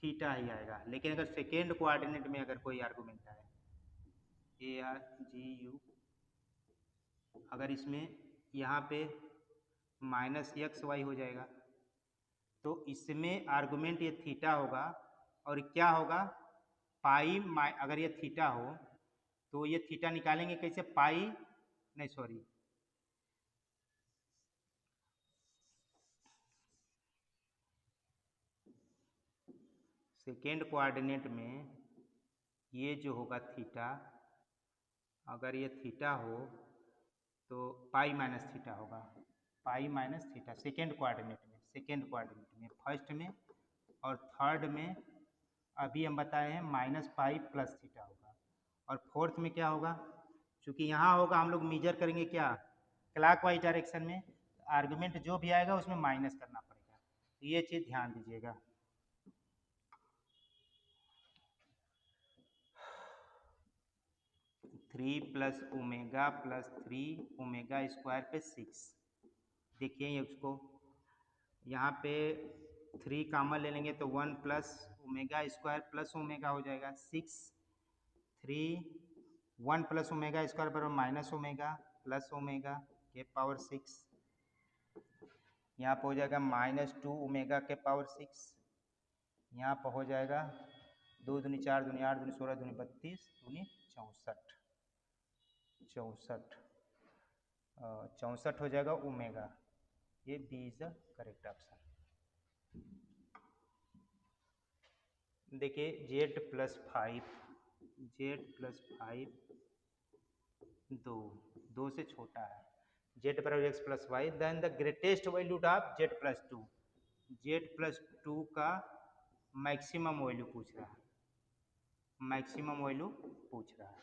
Speaker 1: थीटा ही आएगा। लेकिन अगर सेकेंड कोऑर्डिनेट में अगर कोई आर्गुमेंट आए ए आर जी यू, अगर इसमें यहाँ पे माइनस एक्स वाई हो जाएगा तो इसमें आर्गुमेंट ये थीटा होगा और क्या होगा पाई अगर ये थीटा हो तो ये थीटा निकालेंगे कैसे, पाई नहीं सॉरी सेकेंड कोऑर्डिनेट में ये जो होगा थीटा, अगर ये थीटा हो तो पाई माइनस थीटा होगा, pi minus theta second coordinate में, सेकेंड कोऑर्डिनेट में। फर्स्ट में और थर्ड में अभी हम बताए हैं माइनस पाई प्लस थीटा होगा। और फोर्थ में क्या होगा, चूँकि यहाँ होगा हम लोग मेजर करेंगे क्या क्लॉकवाइज डायरेक्शन में, आर्गुमेंट जो भी आएगा उसमें माइनस करना पड़ेगा, ये चीज़ ध्यान दीजिएगा। Three plus omega plus three omega square पे 6, देखिए ये उसको यहाँ पे 3 कामन ले लेंगे तो 1 plus omega square plus omega हो जाएगा 6, 3 1 प्लस ओमेगा स्क्वायर बराबर माइनस ओमेगा प्लस ओमेगा के पावर 6, यहाँ पर हो जाएगा माइनस 2 ओमेगा के पावर 6, यहाँ पर हो जाएगा 2 दूनी 4 दूनी 8 दूनी 16 दूनी 32 दूनी 64, 64 हो जाएगा ओमेगा। ये B is the correct option. देखिए जेड प्लस 5, जेड प्लस 5 दो से छोटा है, जेड बराबर x plus y, then the greatest value of z plus 2, z plus 2 का मैक्सिमम वैल्यू पूछ रहा है, मैक्सिमम वैल्यू पूछ रहा है।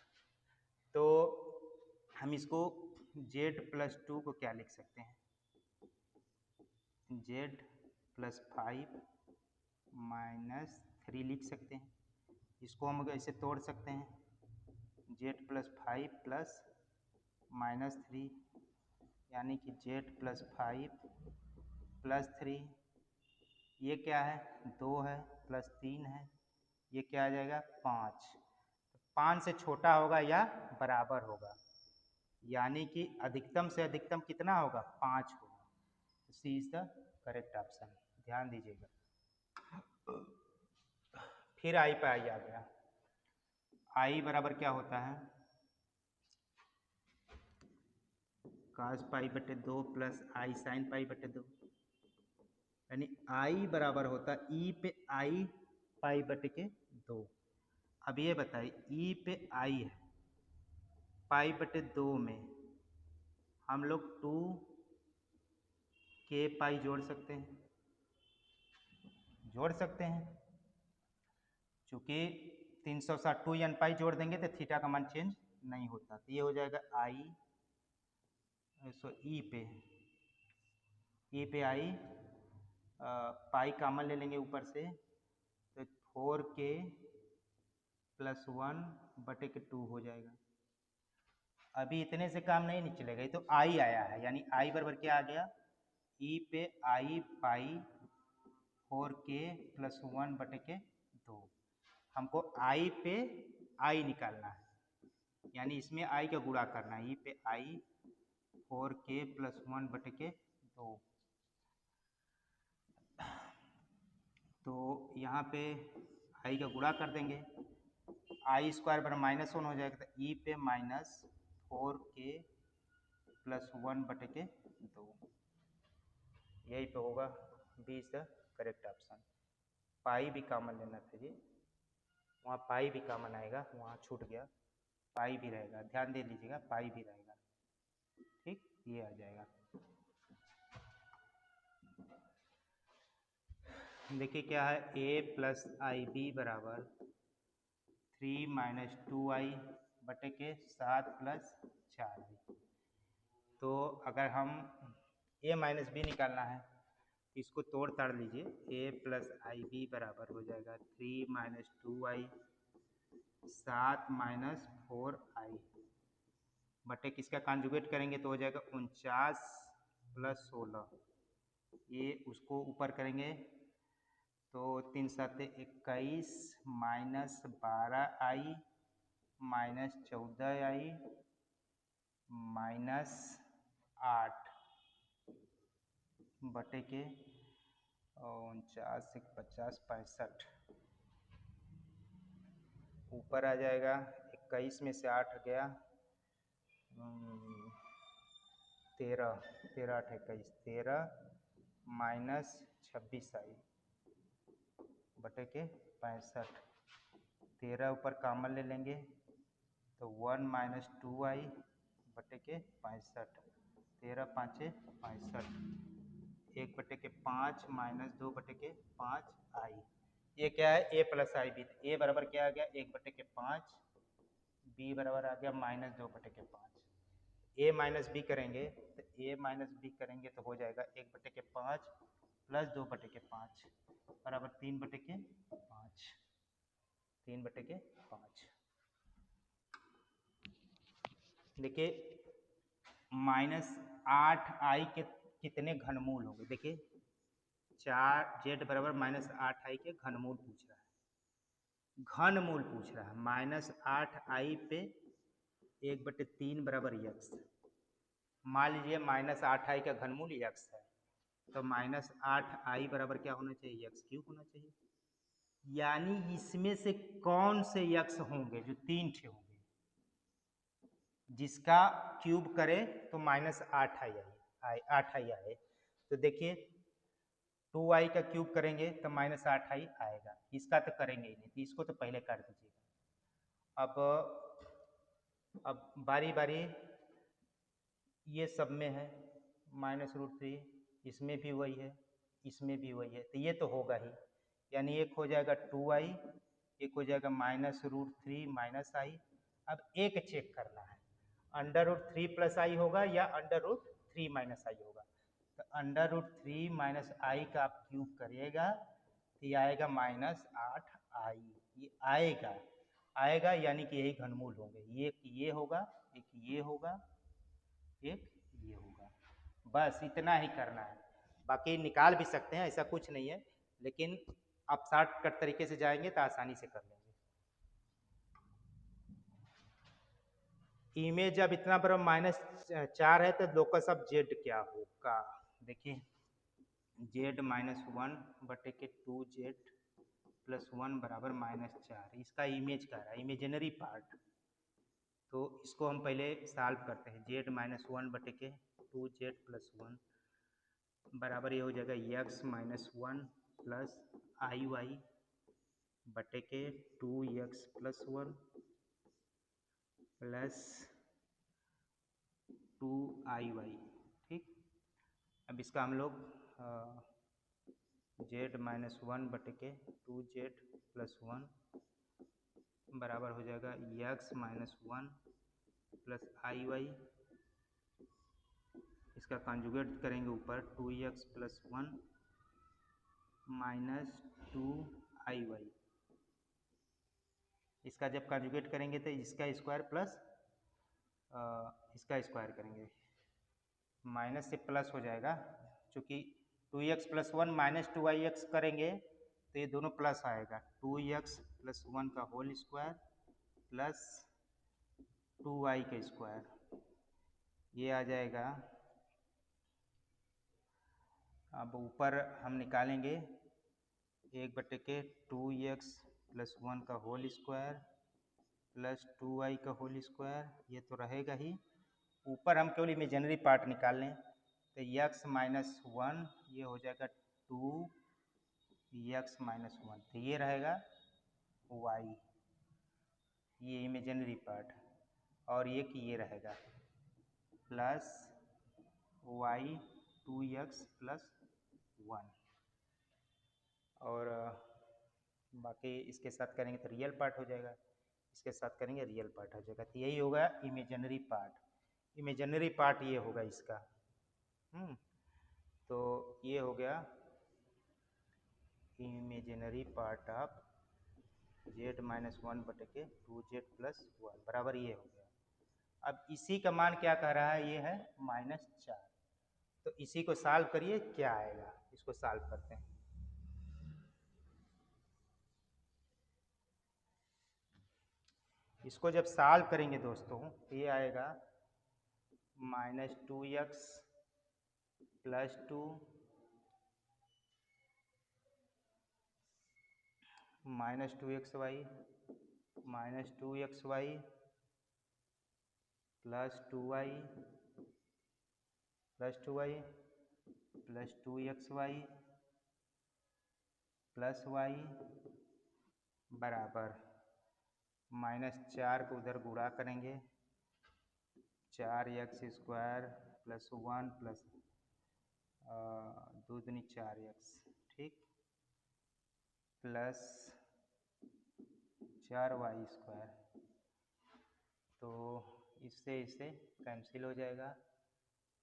Speaker 1: तो हम इसको जेड प्लस 2 को क्या लिख सकते हैं, जेड प्लस 5 माइनस 3 लिख सकते हैं, इसको हम ऐसे तोड़ सकते हैं, जेड प्लस 5 प्लस माइनस 3 यानी कि जेड प्लस 5 प्लस 3, ये क्या है 2 है प्लस 3 है, ये क्या आ जाएगा 5, 5 से छोटा होगा या बराबर होगा, यानी कि अधिकतम से अधिकतम कितना होगा 5 होगा। सी इज द करेक्ट ऑप्शन, ध्यान दीजिएगा। फिर आई पे आई आ गया, आई बराबर क्या होता है cos पाई बटे 2 प्लस आई साइन पाई बटे 2, यानी आई बराबर होता है ई पे आई पाई बटे के 2। अब ये बताइए ई पे आई है पाई बटे 2 में हम लोग 2 के पाई जोड़ सकते हैं, जोड़ सकते हैं, चूँकि 360 2 एन पाई जोड़ देंगे तो थीटा का मान चेंज नहीं होता, तो ये हो जाएगा आई सो ई पे आई पाई कामन ले लेंगे ऊपर से तो 4k प्लस 1 बटे के 2 हो जाएगा। अभी इतने से काम नहीं चलेगा, ये तो आई आया है, यानी आई बराबर क्या आ गया ई पे आई पाई 4k प्लस 1 बटे के 2। हमको आई पे आई निकालना है, यानी इसमें आई का गुणा करना है, ई पे आई 4k प्लस 1 बटे के 2। तो यहाँ पे आई का गुणा कर देंगे, आई स्क्वायर बराबर माइनस 1 हो जाएगा, तो ई पे माइनस 4k प्लस 1 बटे के 2, यही पे होगा, B is the correct option. Pi भी कॉमन लेना था जी, वहाँ पाई भी कॉमन आएगा, वहाँ छूट गया, पाई भी रहेगा, ध्यान दे लीजिएगा पाई भी रहेगा, ठीक ये आ जाएगा। देखिए क्या है, a प्लस आई बी बराबर 3 माइनस 2i बटे के 7 प्लस 4i। तो अगर हम a माइनस बी निकालना है तो इसको तोड़ ताड़ लीजिए। a प्लस आई बी बराबर हो जाएगा 3 माइनस 2i 7 माइनस 4i बटे किसका कॉन्जुगेट करेंगे तो हो जाएगा 49 प्लस 16। ये उसको ऊपर करेंगे तो 3 7 21 minus 12i minus 14i minus 8 बटे के 49 50 65 ऊपर आ जाएगा। 21 में से 8 गया 13 13 8 21 13 माइनस 26i बटे के 65। 13 ऊपर कॉमन ले लेंगे तो 1 माइनस 2i बटे के 65। 13 पाँचे 65 1 बटे के 5 माइनस 2 बटे के 5i। ये क्या है, a प्लस आई बी। ए बराबर क्या आ गया 1 बटे के 5, बी बराबर आ गया माइनस 2 बटे के 5। a माइनस बी करेंगे तो a माइनस बी करेंगे तो हो जाएगा 1 बटे के 5 प्लस 2 बटे के 5 बराबर 3 बटे के 5। 3 बटे के 5। देखिए माइनस 8i के कितने घनमूल होंगे। देखिए 4z बराबर माइनस 8i के घनमूल पूछ रहा है। घनमूल पूछ रहा है। माइनस 8i पे 1/3 बराबर यक्स। मान लीजिए माइनस 8i का घनमूल यक्स है तो माइनस 8i बराबर क्या होना चाहिए, यक्स क्यूब होना चाहिए। यानी इसमें से कौन से यक्स होंगे जो 3 ठे होंगे जिसका क्यूब करे तो माइनस 8i आए। तो देखिए 2i का क्यूब करेंगे तो माइनस 8i आएगा। इसका तो करेंगे ही नहीं तो इसको तो पहले कर दीजिएगा। अब बारी बारी ये सब में है -√3, इसमें भी वही है, इसमें भी वही है तो ये तो होगा ही। यानी एक हो जाएगा 2i, एक हो जाएगा -√3 माइनस आई। अब एक चेक करना है √3 प्लस आई होगा या √3 माइनस आई होगा। तो √3 माइनस आई का आप क्यूब करिएगा तो ये आएगा -8i। ये आएगा आएगा यानी कि यही घनमूल होंगे। एक ये होगा, एक ये होगा, एक ये होगा। बस इतना ही करना है। बाकी निकाल भी सकते हैं, ऐसा कुछ नहीं है, लेकिन आप शॉर्टकट तरीके से जाएंगे तो आसानी से कर लेंगे। इमेज अब इतना बड़ा -4 है तो लोकस ऑफ जेड क्या होगा। देखिए जेड -1 बटे के 2z प्लस 1 बराबर -4। इसका इमेज कह रहा है, इमेजिनरी पार्ट। तो इसको हम पहले सॉल्व करते हैं। z-1 बटे के 2z प्लस 1 बराबर ये हो जाएगा x-1 प्लस आई वाई बटे के 2x plus 1 plus 2i Y. ठीक, अब इसका हम लोग z-1 बटे के 2z प्लस 1 बराबर हो जाएगा x-1 प्लस आई वाई। इसका कॉन्जुगेट करेंगे ऊपर 2x plus 1 minus 2i Y. इसका जब कॉन्जुगेट करेंगे तो इसका स्क्वायर प्लस इसका स्क्वायर करेंगे, माइनस से प्लस हो जाएगा। चूँकि 2x प्लस 1 माइनस 2ix करेंगे तो ये दोनों प्लस आएगा। 2x प्लस 1 का होल स्क्वायर प्लस 2i का स्क्वायर, ये आ जाएगा। अब ऊपर हम निकालेंगे 1/2 प्लस 1 का होल स्क्वायर प्लस 2i का होल स्क्वायर, ये तो रहेगा ही। ऊपर हम केवल इमेजिनरी पार्ट निकाल लें तो x-1 ये हो जाएगा 2x-1 तो ये रहेगा y, ये इमेजिनरी पार्ट। और ये रहेगा प्लस y 2x प्लस 1। और बाकी इसके साथ करेंगे तो रियल पार्ट हो जाएगा, इसके साथ करेंगे रियल पार्ट हो जाएगा। तो यही होगा इमेजिनरी पार्ट। इमेजिनरी पार्ट ये होगा इसका। तो ये हो गया imaginary part of z minus 1/2z+1 बराबर ये हो गया। अब इसी का मान क्या कह रहा है, ये है -4। तो इसी को सॉल्व करिए, क्या आएगा, इसको सॉल्व करते हैं। इसको जब सॉल्व करेंगे दोस्तों तो ये आएगा -2x + 2 -2xy -2xy + 2y + 2y + 2xy + y बराबर -4 को उधर गुणा करेंगे, 4x² + 1 + 2 दूनी 4x, ठीक, प्लस 4y²। तो इससे इससे कैंसिल हो जाएगा,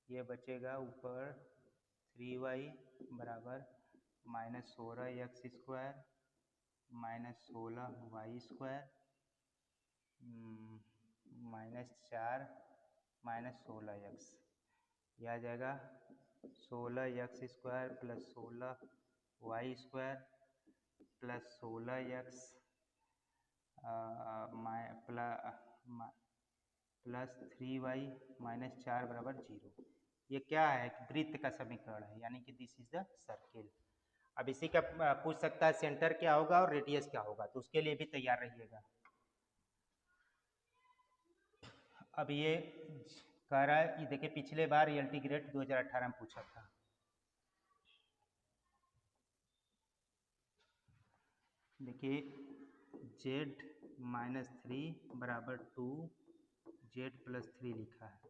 Speaker 1: ये बचेगा ऊपर 3y बराबर -16x² -16y² -4 -16x, यह आ जाएगा 16x² + 16y² + 16x plus 3y -4 बराबर 0। ये क्या है, वृत्त का समीकरण है, यानी कि दिस इज द सर्किल। अब इसी का पूछ सकता है सेंटर क्या होगा और रेडियस क्या होगा, तो उसके लिए भी तैयार रहिएगा। अब ये कह रहा है, ये देखिए पिछले बार ELT ग्रेड 2018 में पूछा था। देखिए z-3 बराबर 2 z+3 लिखा है,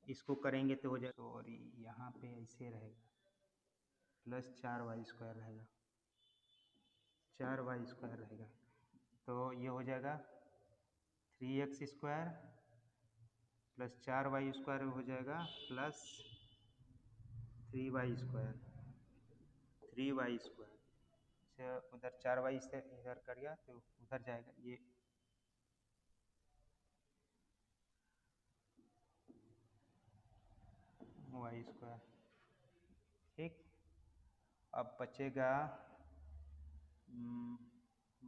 Speaker 1: इसको करेंगे तो हो जाएगा, सॉरी यहाँ पे ऐसे रहेगा, +4y² रहेगा, 4y² रहेगा। तो ये हो जाएगा 3x² + 4y² हो जाएगा प्लस 3y²। अच्छा उधर 4y से इधर कर गया तो उधर जाएगा, ये y², ठीक। अब बचेगा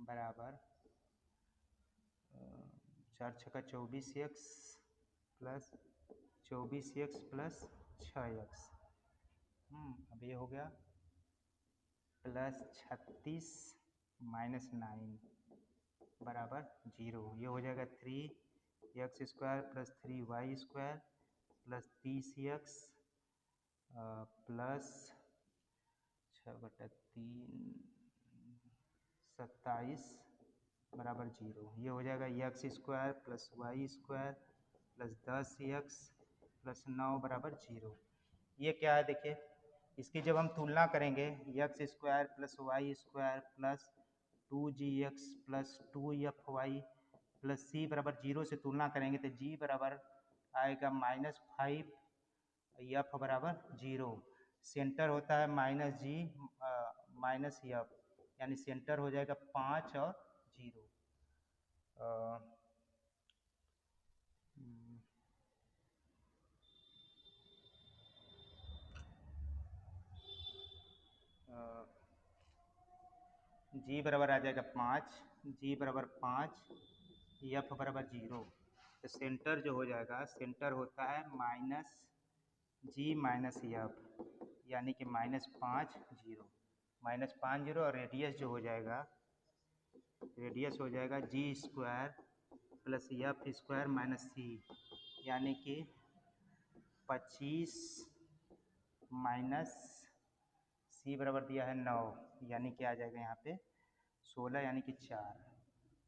Speaker 1: बराबर 4 × 24x + 24x + 6x। अब ये हो गया +36 -9 बराबर 0। ये हो जाएगा 3x² + 3y² + 30x प्लस 6/3 27 बराबर 0। ये हो जाएगा x² + y² + 10x + 9 बराबर 0। ये क्या है देखिए, इसकी जब हम तुलना करेंगे x² + y² + 2gx + 2fy + c बराबर 0 से तुलना करेंगे तो g बराबर आएगा -5, f बराबर 0। सेंटर होता है -g -f, यानी सेंटर हो जाएगा 5 और 0। g बराबर आ जाएगा 5, g बराबर 5, f बराबर 0। तो सेंटर जो हो जाएगा, सेंटर होता है -g -f, यानी कि -5 0 -5 0। और रेडियस जो हो जाएगा, रेडियस हो जाएगा g² + f² - c, यानी कि 25 c बराबर दिया है 9, यानी कि आ जाएगा यहाँ पे 16, यानी कि 4।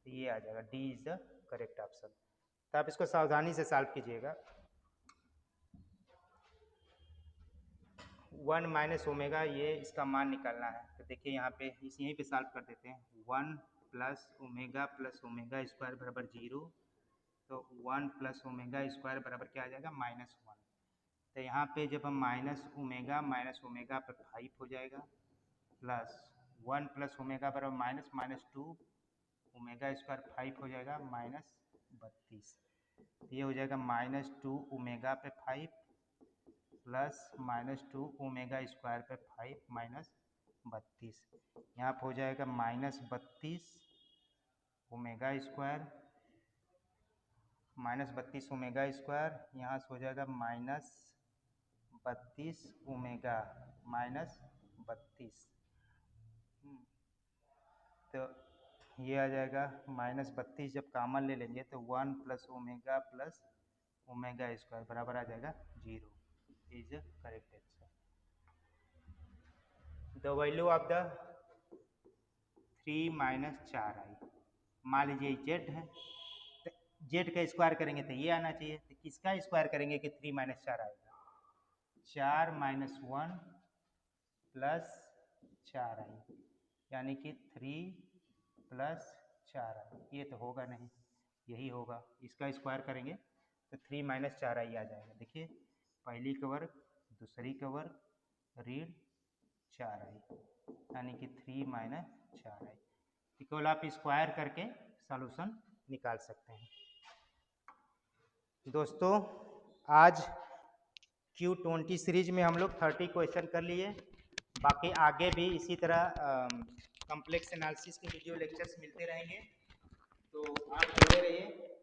Speaker 1: तो ये आ जाएगा, D is the correct option. तो आप इसको सावधानी से सॉल्व कीजिएगा। 1 माइनस ओमेगा, ये इसका मान निकालना है। तो देखिए यहाँ पे यहीं पे सॉल्व कर देते हैं। 1 प्लस ओमेगा स्क्वायर बराबर 0। तो 1 प्लस ओमेगा स्क्वायर बराबर क्या आ जाएगा, -1। तो यहाँ पे जब हम माइनस ओमेगा पे 5 हो जाएगा, प्लस 1 प्लस ओमेगा बराबर -2 ओमेगा स्क्वायर 5 हो जाएगा -32। ये हो जाएगा -2 ओमेगा पे 5 प्लस -2 ओमेगा स्क्वायर पे 5 -32। यहाँ पर हो जाएगा -32 ओमेगा स्क्वायर, -32 ओमेगा स्क्वायर, यहाँ से हो जाएगा -32 ओमेगा -32। तो ये आ जाएगा -32, जब कॉमन ले लेंगे तो 1 प्लस ओमेगा स्क्वायर बराबर आ जाएगा 0। Is correct answer. The value of the 3 minus 4i, मान लीजिए जेड है, तो जेड का स्क्वायर करेंगे तो ये आना चाहिए। तो किसका स्क्वायर करेंगे कि 3 माइनस 4 आएगा, 4 माइनस 1 प्लस 4i, यानी कि 3 प्लस 4i। ये तो होगा नहीं, यही होगा। इसका स्क्वायर करेंगे तो 3 माइनस 4i आ जाएगा। देखिए पहली का वर्ग, दूसरी का वर्ग, ऋण 4i, यानी कि 3 माइनस 4i। केवल आप स्क्वायर करके सॉल्यूशन निकाल सकते हैं। दोस्तों आज Q20 सीरीज में हम लोग 30 क्वेश्चन कर लिए। बाकी आगे भी इसी तरह कॉम्प्लेक्स एनालिसिस के वीडियो लेक्चर्स मिलते रहेंगे, तो आप जुड़े रहिए।